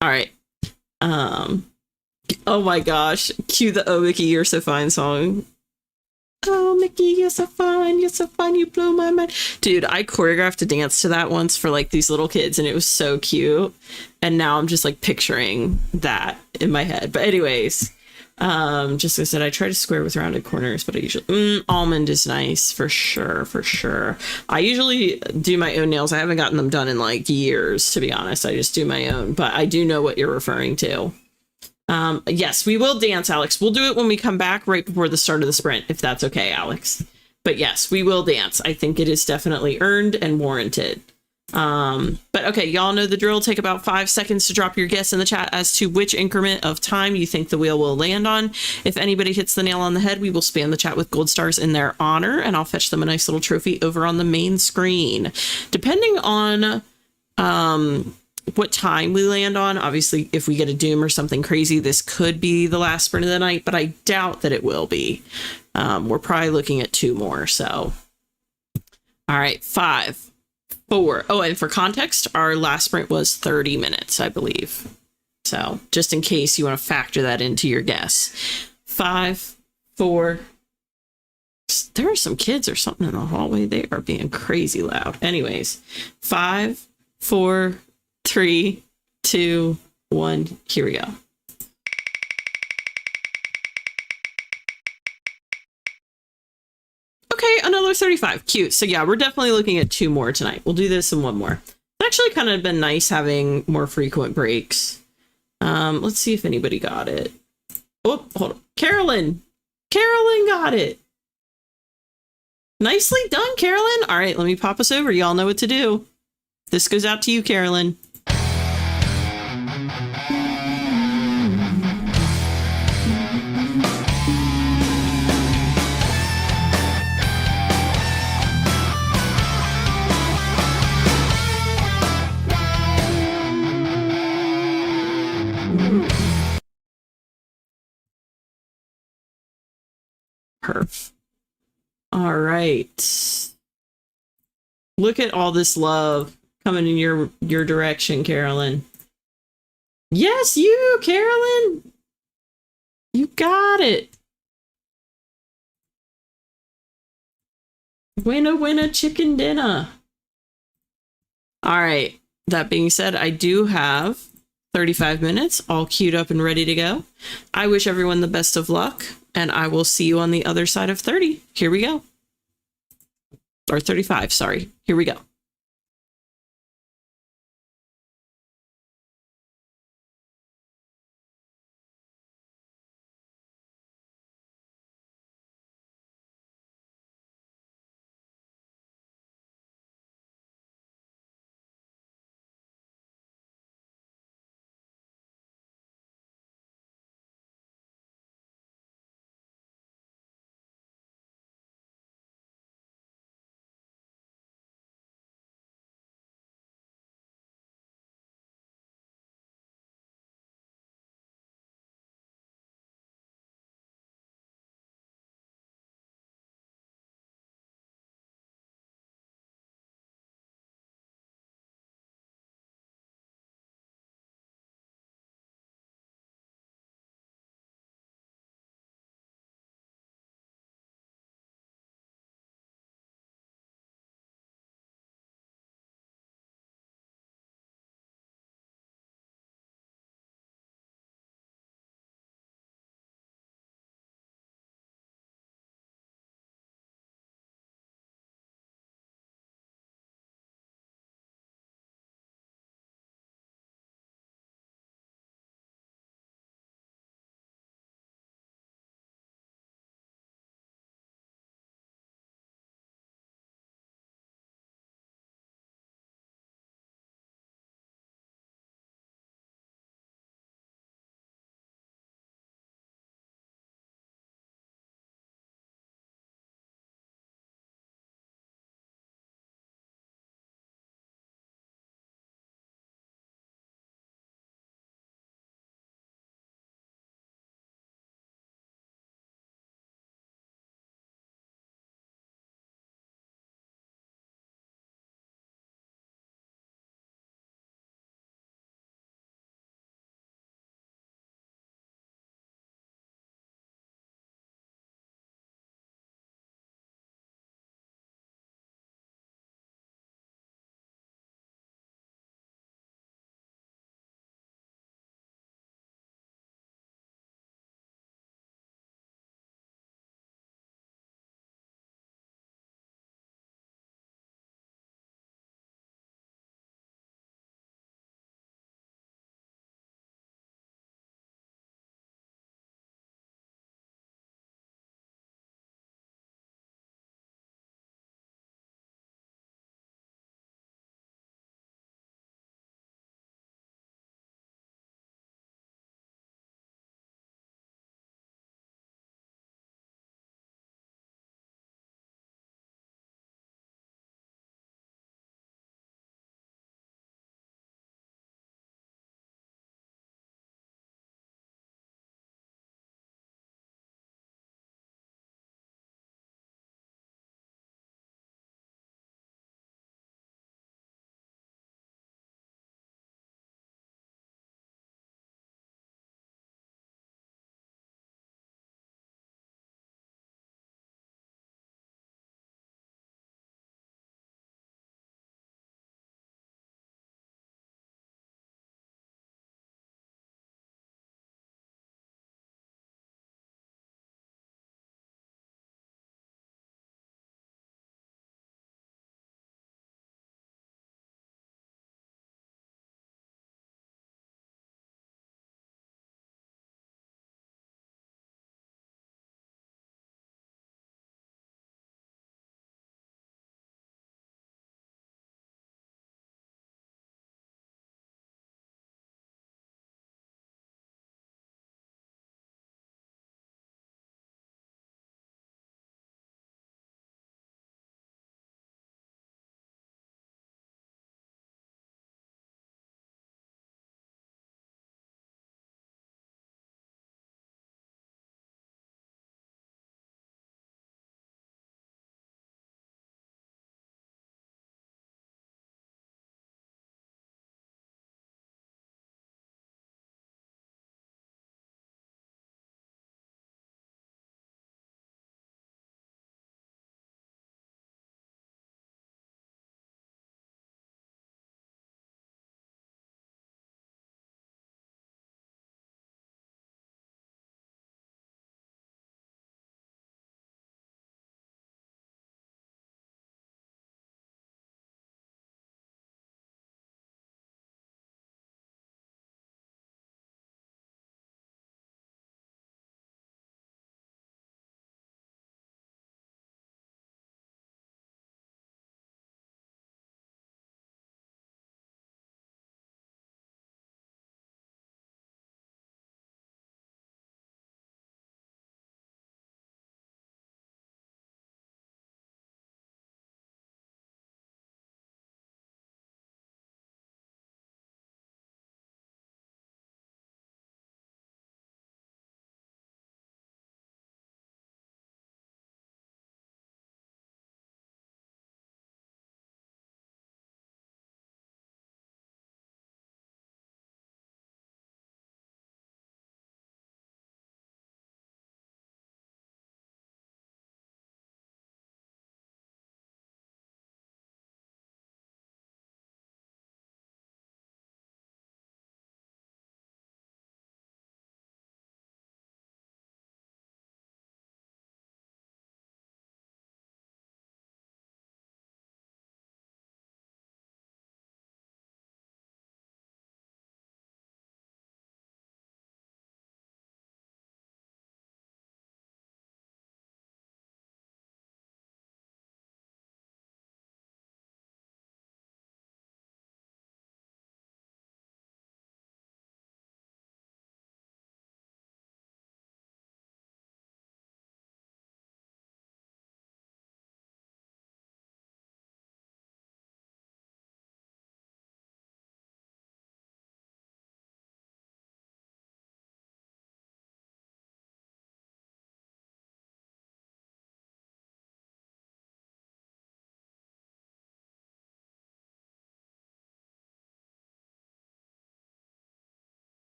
All right. Oh my gosh. Cue the Oh Mickey, You're So Fine song. Oh Mickey, you're so fine, you blow my mind. Dude, I choreographed a dance to that once for like these little kids and it was so cute. And now I'm just like picturing that in my head. But anyways, just as I said, I try to square with rounded corners, but I usually almond is nice for sure. I usually do my own nails. I haven't gotten them done in like years, to be honest. I just do my own, but I do know what you're referring to. Yes, we will dance, Alex. We'll do it when we come back right before the start of the sprint, if that's okay, Alex. But yes, we will dance. I think it is definitely earned and warranted. But okay, y'all know the drill. Take about 5 seconds to drop your guess in the chat as to which increment of time you think the wheel will land on. If anybody hits the nail on the head, we will spam the chat with gold stars in their honor, and I'll fetch them a nice little trophy over on the main screen. Depending on what time we land on, obviously, if we get a doom or something crazy, this could be the last sprint of the night, but I doubt that it will be. We're probably looking at 2 more, so. All right, 5, 4. Oh, and for context, our last sprint was 30 minutes, I believe. So just in case you want to factor that into your guess. 5, 4. There are some kids or something in the hallway. They are being crazy loud. Anyways, 5, 4, 3, 2, 1. Here we go. Okay, another 35. Cute. So yeah, we're definitely looking at 2 more tonight. We'll do this and 1 more. It's actually kind of been nice having more frequent breaks. Let's see if anybody got it. Oh, hold on. Carolyn got it. Nicely done, Carolyn. All right, let me pop us over. Y'all know what to do. This goes out to you, Carolyn. Perf. All right. Look at all this love coming in your direction, Carolyn. Yes, you, Carolyn. You got it. Winner, chicken dinner. All right. That being said, I do have 35 minutes all queued up and ready to go. I wish everyone the best of luck, and I will see you on the other side of 30. Here we go. Or 35, sorry. Here we go.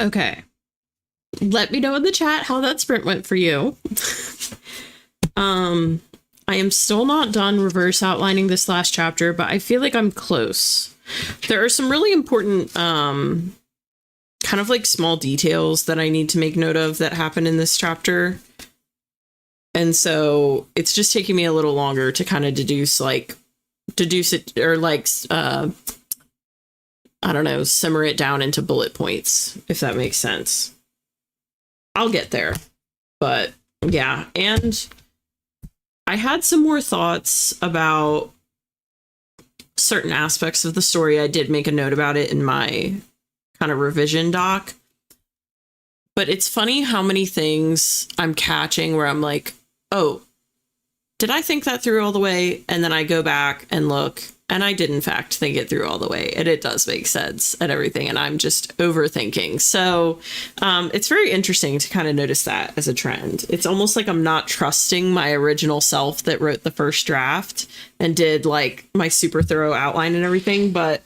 Okay. Let me know in the chat how that sprint went for you. I am still not done reverse outlining this last chapter, but I feel like I'm close. There are some really important kind of like small details that I need to make note of that happen in this chapter. And so it's just taking me a little longer to kind of deduce it, or like I don't know, simmer it down into bullet points, if that makes sense. I'll get there. But yeah, and I had some more thoughts about certain aspects of the story. I did make a note about it in my kind of revision doc. But it's funny how many things I'm catching where I'm like, oh, did I think that through all the way? And then I go back and look, and I did in fact think it through all the way. And it does make sense and everything. And I'm just overthinking. So it's very interesting to kind of notice that as a trend. It's almost like I'm not trusting my original self that wrote the first draft and did like my super thorough outline and everything. But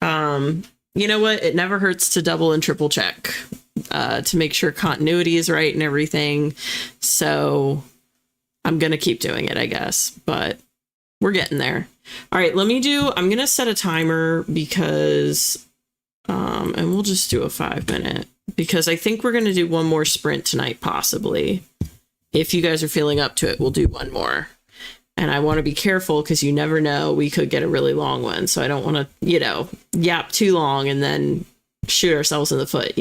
you know what? It never hurts to double and triple check to make sure continuity is right and everything. So I'm going to keep doing it, I guess. But we're getting there. All right, I'm going to set a timer because, and we'll just do a 5-minute because I think we're going to do one more sprint tonight, possibly. If you guys are feeling up to it, we'll do one more. And I want to be careful because you never know, we could get a really long one. So I don't want to, yap too long and then shoot ourselves in the foot,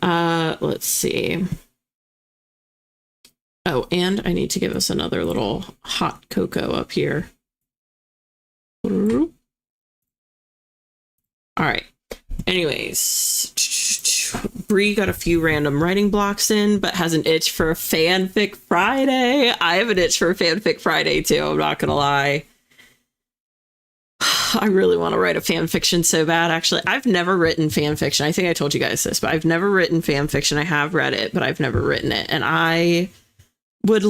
Let's see. Oh, and I need to give us another little hot cocoa up here. All right. Anyways, Bree got a few random writing blocks in, but has an itch for a fanfic Friday. I have an itch for a fanfic Friday too. I'm not gonna lie. I really want to write a fan fiction so bad. Actually, I've never written fan fiction. I think I told you guys this, but I've never written fan fiction. I have read it, but I've never written it. And I would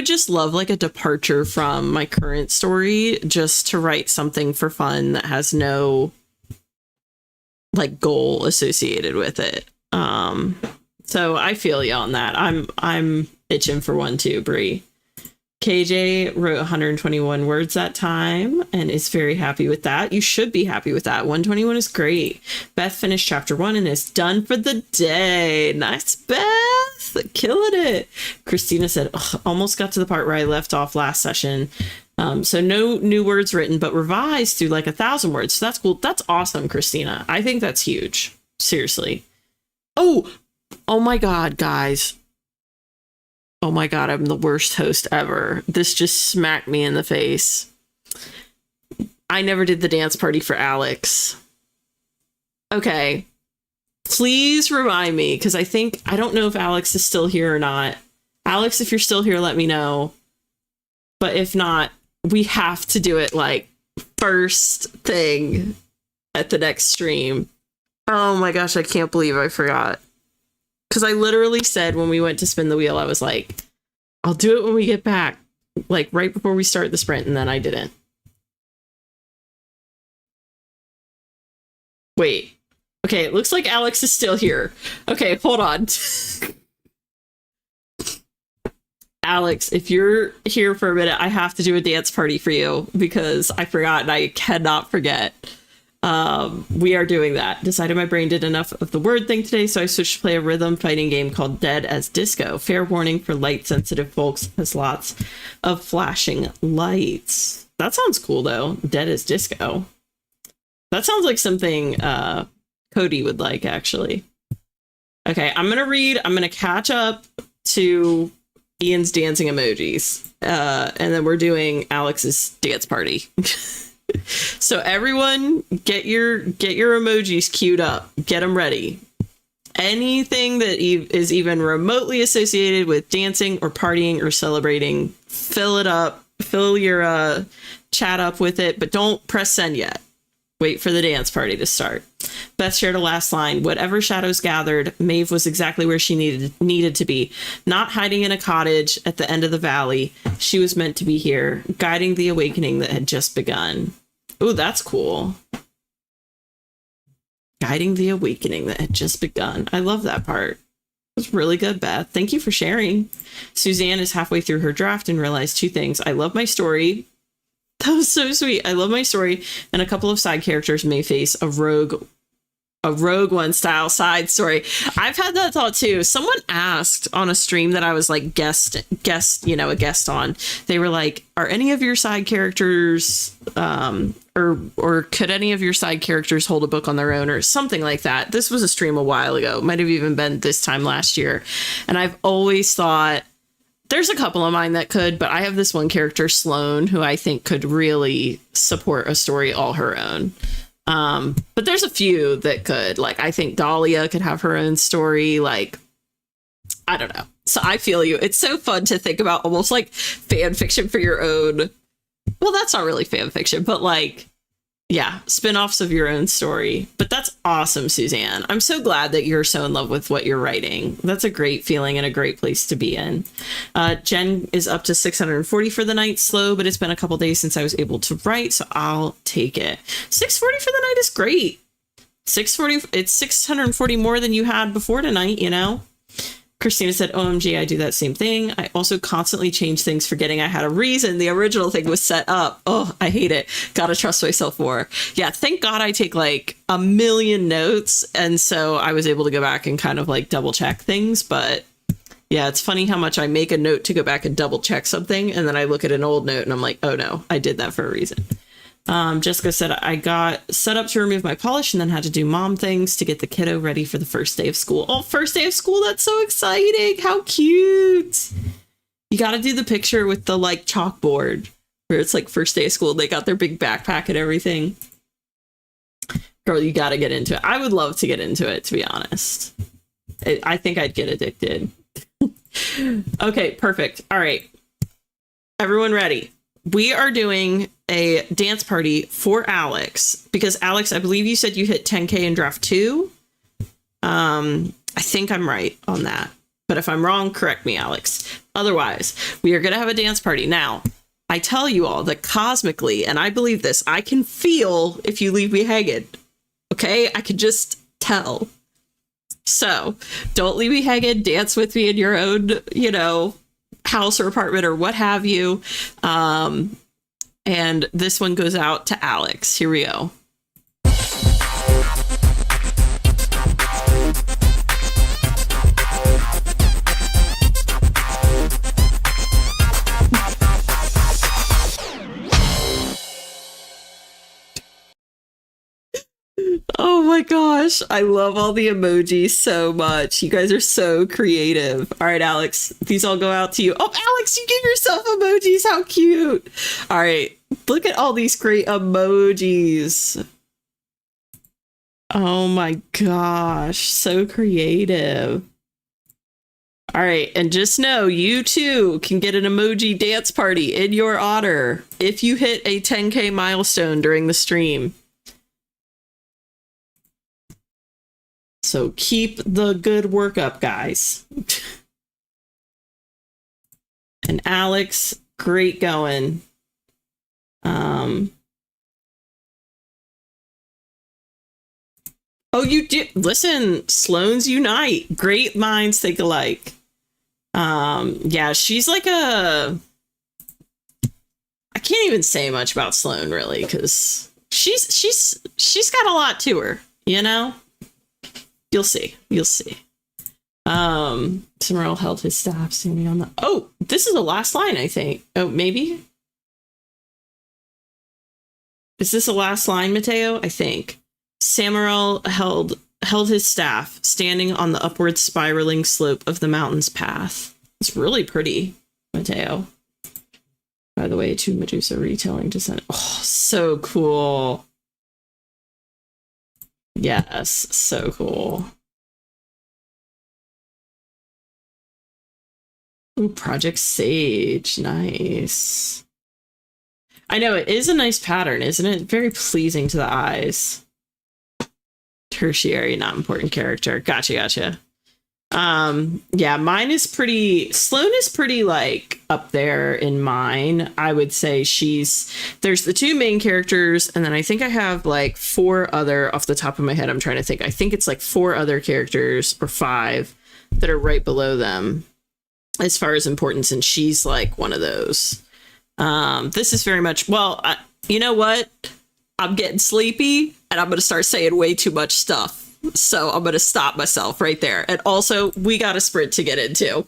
just love like a departure from my current story, just to write something for fun that has no like goal associated with it. So I feel you on that. I'm itching for one too, Bree. KJ wrote 121 words that time and is very happy with that. You should be happy with that. 121 is great. Beth finished chapter 1 and is done for the day. Nice, Beth. Killing it. Christina said, almost got to the part where I left off last session. So no new words written, but revised through like 1,000 words. So that's cool. That's awesome, Christina. I think that's huge. Seriously. Oh my God, guys. Oh my God, I'm the worst host ever. This just smacked me in the face. I never did the dance party for Alex. Okay. Please remind me, because I don't know if Alex is still here or not. Alex, if you're still here, let me know. But if not, we have to do it like first thing at the next stream. Oh my gosh, I can't believe I forgot. Because I literally said when we went to spin the wheel, I was like, I'll do it when we get back, like right before we start the sprint, and then I didn't. Wait. Okay, it looks like Alex is still here. Okay, hold on. Alex, if you're here for a minute, I have to do a dance party for you because I forgot and I cannot forget. We are doing that. Decided my brain did enough of the word thing today, so I switched to play a rhythm fighting game called Dead as Disco. Fair warning for light sensitive folks, has lots of flashing lights. That sounds cool though. Dead as Disco. That sounds like something Cody would like, actually. Okay, I'm gonna catch up to Ian's dancing emojis. And then we're doing Alex's dance party. So everyone get your emojis queued up. Get them ready. Anything that is even remotely associated with dancing or partying or celebrating, fill it up. Fill your chat up with it, but don't press send yet. Wait for the dance party to start. Beth shared a last line. Whatever shadows gathered, Maeve was exactly where she needed to be. Not hiding in a cottage at the end of the valley. She was meant to be here, guiding the awakening that had just begun. Oh, that's cool. guiding the awakening that had just begun. I love that part. It was really good, Beth. Thank you for sharing. Suzanne is halfway through her draft and realized 2 things. I love my story. That was so sweet. I love my story, and a couple of side characters may face a Rogue One style side story. I've had that thought too. Someone asked on a stream that I was like guest, a guest on. They were like, "Are any of your side characters, or could any of your side characters hold a book on their own, or something like that?" This was a stream a while ago. Might have even been this time last year. And I've always thought there's a couple of mine that could, but I have this one character, Sloane, who I think could really support a story all her own. But there's a few that could, like, I think Dahlia could have her own story. Like, I don't know. So I feel you. It's so fun to think about almost like fan fiction for your own. Well, that's not really fan fiction, but like, yeah, spin-offs of your own story. But that's awesome, Suzanne. I'm so glad that you're so in love with what you're writing. That's a great feeling and a great place to be in. Jen is up to 640 for the night, slow, but it's been a couple days since I was able to write, so I'll take it. 640 for the night is great. 640, it's 640 more than you had before tonight, you know? Christina said, OMG, I do that same thing. I also constantly change things, forgetting I had a reason the original thing was set up. Oh, I hate it. Gotta trust myself more. Yeah, thank God I take like a million notes. And so I was able to go back and kind of like double check things. But yeah, it's funny how much I make a note to go back and double check something. And then I look at an old note and I'm like, oh no, I did that for a reason. Jessica said, I got set up to remove my polish and then had to do mom things to get the kiddo ready for the first day of school. Oh, first day of school. That's so exciting. How cute. You got to do the picture with the like chalkboard where it's like first day of school. They got their big backpack and everything. Girl, you got to get into it. I would love to get into it, to be honest. I think I'd get addicted. Okay, perfect. All right. Everyone ready? We are doing a dance party for Alex because Alex, I believe you said you hit 10K in draft 2. I think I'm right on that, but if I'm wrong, correct me, Alex. Otherwise, we are going to have a dance party. Now, I tell you all that cosmically, and I believe this, I can feel if you leave me hanging. Okay, I can just tell. So don't leave me hanging. Dance with me in your own, house or apartment or what have you. And this one goes out to Alex. Here we go. Oh my gosh, I love all the emojis so much. You guys are so creative. All right, Alex, these all go out to you. Oh, Alex, you give yourself emojis. How cute. All right, look at all these great emojis. Oh my gosh, so creative. All right, and just know you too can get an emoji dance party in your honor if you hit a 10K milestone during the stream. So keep the good work up, guys. And Alex, great going. Oh, you did. Listen, Sloanes unite. Great minds think alike. Yeah, she's like I can't even say much about Sloane really, because she's got a lot to her, You'll see. You'll see. Summerall held his staff standing on the... Oh, this is the last line, I think. Oh, maybe? Is this the last line, Mateo? I think. Summerall held his staff standing on the upward spiraling slope of the mountain's path. It's really pretty, Mateo. By the way, to Medusa retelling descent. Oh, so cool. Yes, so cool. Ooh, Project Sage, nice. I know, it is a nice pattern, isn't it? Very pleasing to the eyes. Tertiary, not important character. Gotcha. Yeah, mine is pretty, Sloane is pretty like up there in mine. I would say there's the two main characters, and then I think I have like four other off the top of my head. I'm trying to think. I think it's like four other characters or five that are right below them as far as importance, and she's like one of those. This is very much, well, you know what? I'm getting sleepy and I'm going to start saying way too much stuff. So I'm going to stop myself right there. And also, we got a sprint to get into.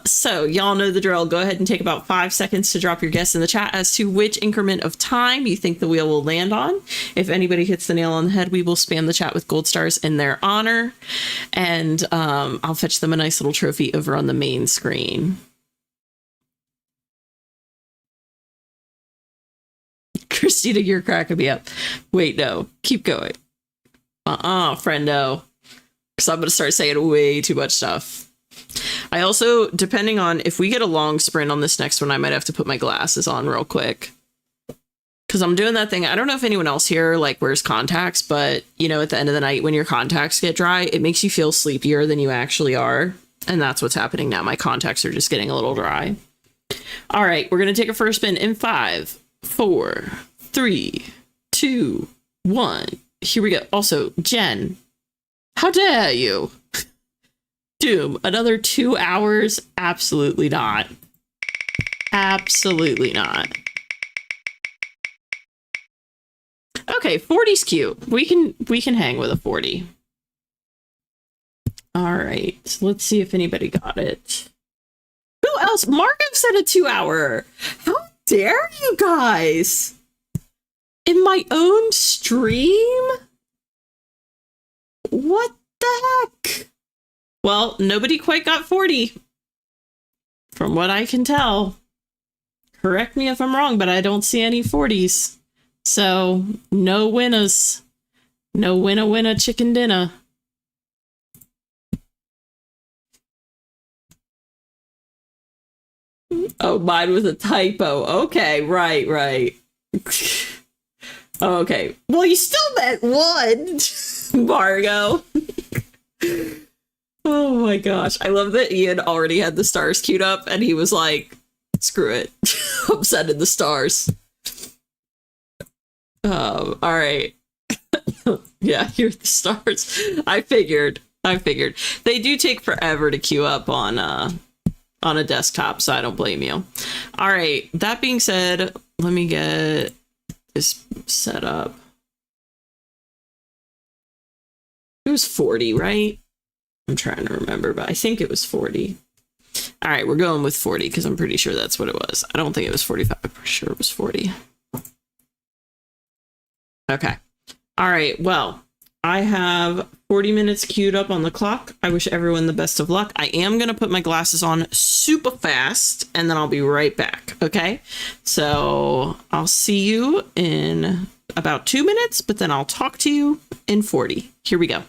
So y'all know the drill. Go ahead and take about 5 seconds to drop your guess in the chat as to which increment of time you think the wheel will land on. If anybody hits the nail on the head, we will spam the chat with gold stars in their honor. And I'll fetch them a nice little trophy over on the main screen. Christina, you're cracking me up. Wait, no. Keep going. Friendo. Because I'm going to start saying way too much stuff. I also, depending on if we get a long sprint on this next one, I might have to put my glasses on real quick. Because I'm doing that thing. I don't know if anyone else here like wears contacts, but you know, at the end of the night when your contacts get dry, it makes you feel sleepier than you actually are. And that's what's happening now. My contacts are just getting a little dry. All right, we're going to take a first spin in 5, 4, 3, 2, 1. Here we go. Also, Jen, how dare you? Doom, another 2 hours? Absolutely not. Absolutely not. Okay, 40's cute. We can hang with a 40. All right, let's see if anybody got it. Who else? Marco said a 2 hour. How dare you guys? In my own stream? What the heck? Well, nobody quite got 40. From what I can tell. Correct me if I'm wrong, but I don't see any 40s. So, no winners. No winner chicken dinner. Oh, mine was a typo. Okay, right. Okay. Well, you still meant one, Margot. Oh my gosh. I love that Ian already had the stars queued up and he was like, screw it. I'm sending the stars. All right. Yeah, here's the stars. I figured. They do take forever to queue up on a desktop, so I don't blame you. All right. That being said, let me get this set up. It was 40, right? I'm trying to remember, but I think it was 40. All right, we're going with 40 because I'm pretty sure that's what it was. I don't think it was 45. I'm pretty sure it was 40. Okay. All right, well, I have 40 minutes queued up on the clock. I wish everyone the best of luck. I am going to put my glasses on super fast, and then I'll be right back, okay? So I'll see you in about 2 minutes, but then I'll talk to you in 40. Here we go.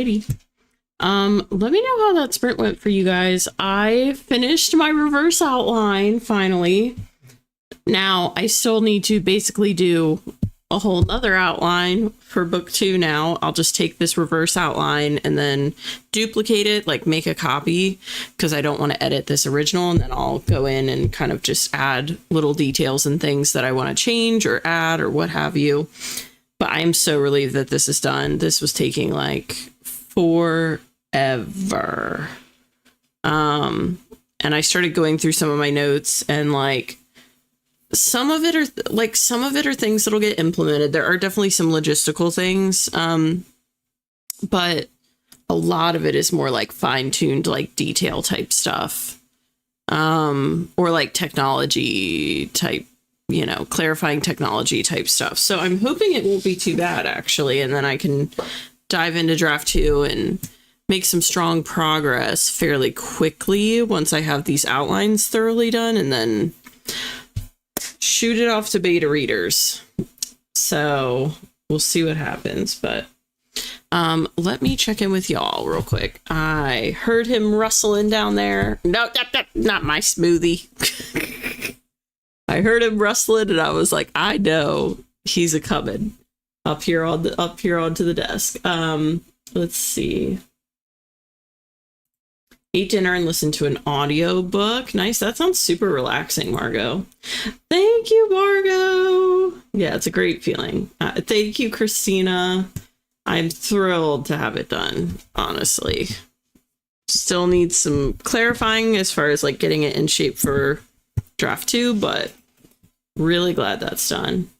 Alrighty. Let me know how that sprint went for you guys. I finished my reverse outline finally. Now I still need to basically do a whole nother outline for book 2 now. I'll just take this reverse outline and then duplicate it, like make a copy, because I don't want to edit this original, and then I'll go in and kind of just add little details and things that I want to change or add or what have you. But I'm so relieved that this is done. This was taking like forever. And I started going through some of my notes, and like some of it are things that'll get implemented. There are definitely some logistical things, but a lot of it is more like fine-tuned, like detail type stuff, or like technology type, clarifying technology type stuff. So I'm hoping it won't be too bad, actually, and then I can dive into draft 2 and make some strong progress fairly quickly once I have these outlines thoroughly done, and then shoot it off to beta readers. So we'll see what happens, but let me check in with y'all real quick. I heard him rustling down there. No, not my smoothie. I heard him rustling, and I was like, I know he's a coming up here onto the desk. Let's see. Eat dinner and listen to an audio book. Nice. That sounds super relaxing, Margot. Thank you, Margot. Yeah, it's a great feeling. Thank you, Christina. I'm thrilled to have it done, honestly. Still needs some clarifying as far as like getting it in shape for draft 2, but really glad that's done.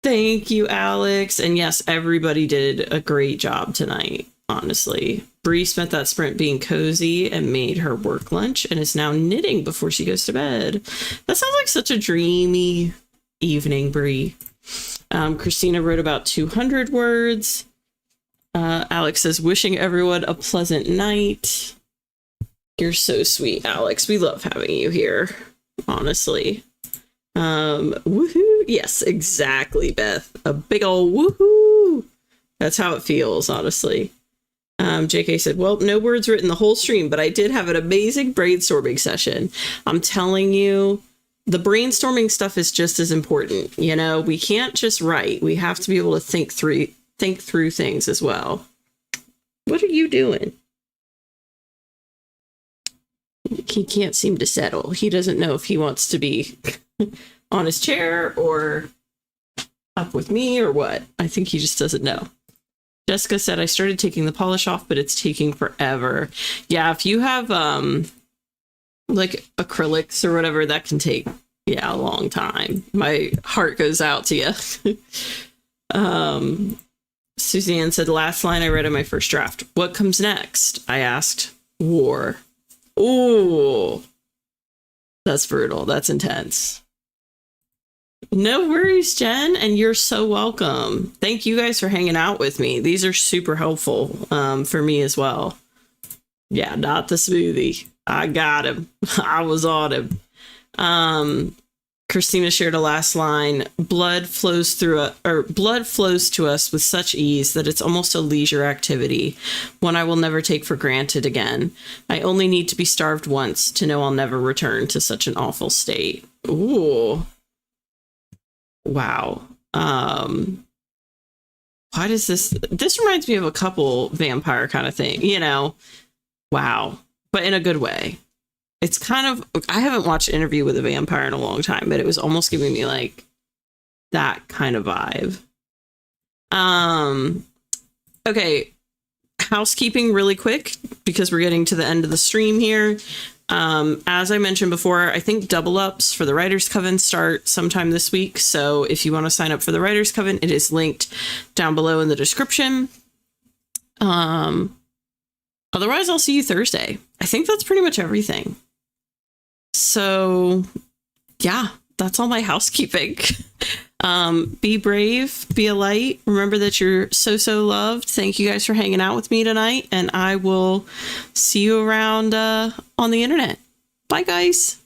Thank you, Alex. And yes, everybody did a great job tonight, honestly. Bree spent that sprint being cozy and made her work lunch and is now knitting before she goes to bed. That sounds like such a dreamy evening, Bree. Christina wrote about 200 words. Alex says, wishing everyone a pleasant night. You're so sweet, Alex. We love having you here, honestly. Woohoo. Yes, exactly, Beth. A big old woohoo. That's how it feels, honestly. JK said, well, no words written the whole stream, but I did have an amazing brainstorming session. I'm telling you, the brainstorming stuff is just as important. We can't just write. We have to be able to think through things as well. What are you doing? He can't seem to settle. He doesn't know if he wants to be on his chair or up with me or what. I think he just doesn't know. Jessica said, I started taking the polish off, but it's taking forever. Yeah, if you have like acrylics or whatever, that can take a long time. My heart goes out to you. Suzanne said, last line I read in my first draft. What comes next? I asked. War. Ooh. That's brutal. That's intense. No worries, Jen, and you're so welcome. Thank you guys for hanging out with me. These are super helpful for me as well. Yeah, not the smoothie. I got him. I was on him. Christina shared a last line. Blood flows to us with such ease that it's almost a leisure activity, one I will never take for granted again. I only need to be starved once to know I'll never return to such an awful state. Ooh. Wow. Why does this reminds me of a couple vampire kind of thing, wow, but in a good way. It's kind of, I haven't watched Interview with a Vampire in a long time, but it was almost giving me like that kind of vibe. Okay, housekeeping really quick because we're getting to the end of the stream here. As I mentioned before, I think double ups for the Writers Coven start sometime this week. So if you want to sign up for the Writers Coven, it is linked down below in the description. Otherwise, I'll see you Thursday. I think that's pretty much everything. So yeah, that's all my housekeeping. Be brave, be a light. Remember that you're so loved. Thank you guys for hanging out with me tonight, and I will see you around on the internet. Bye, guys.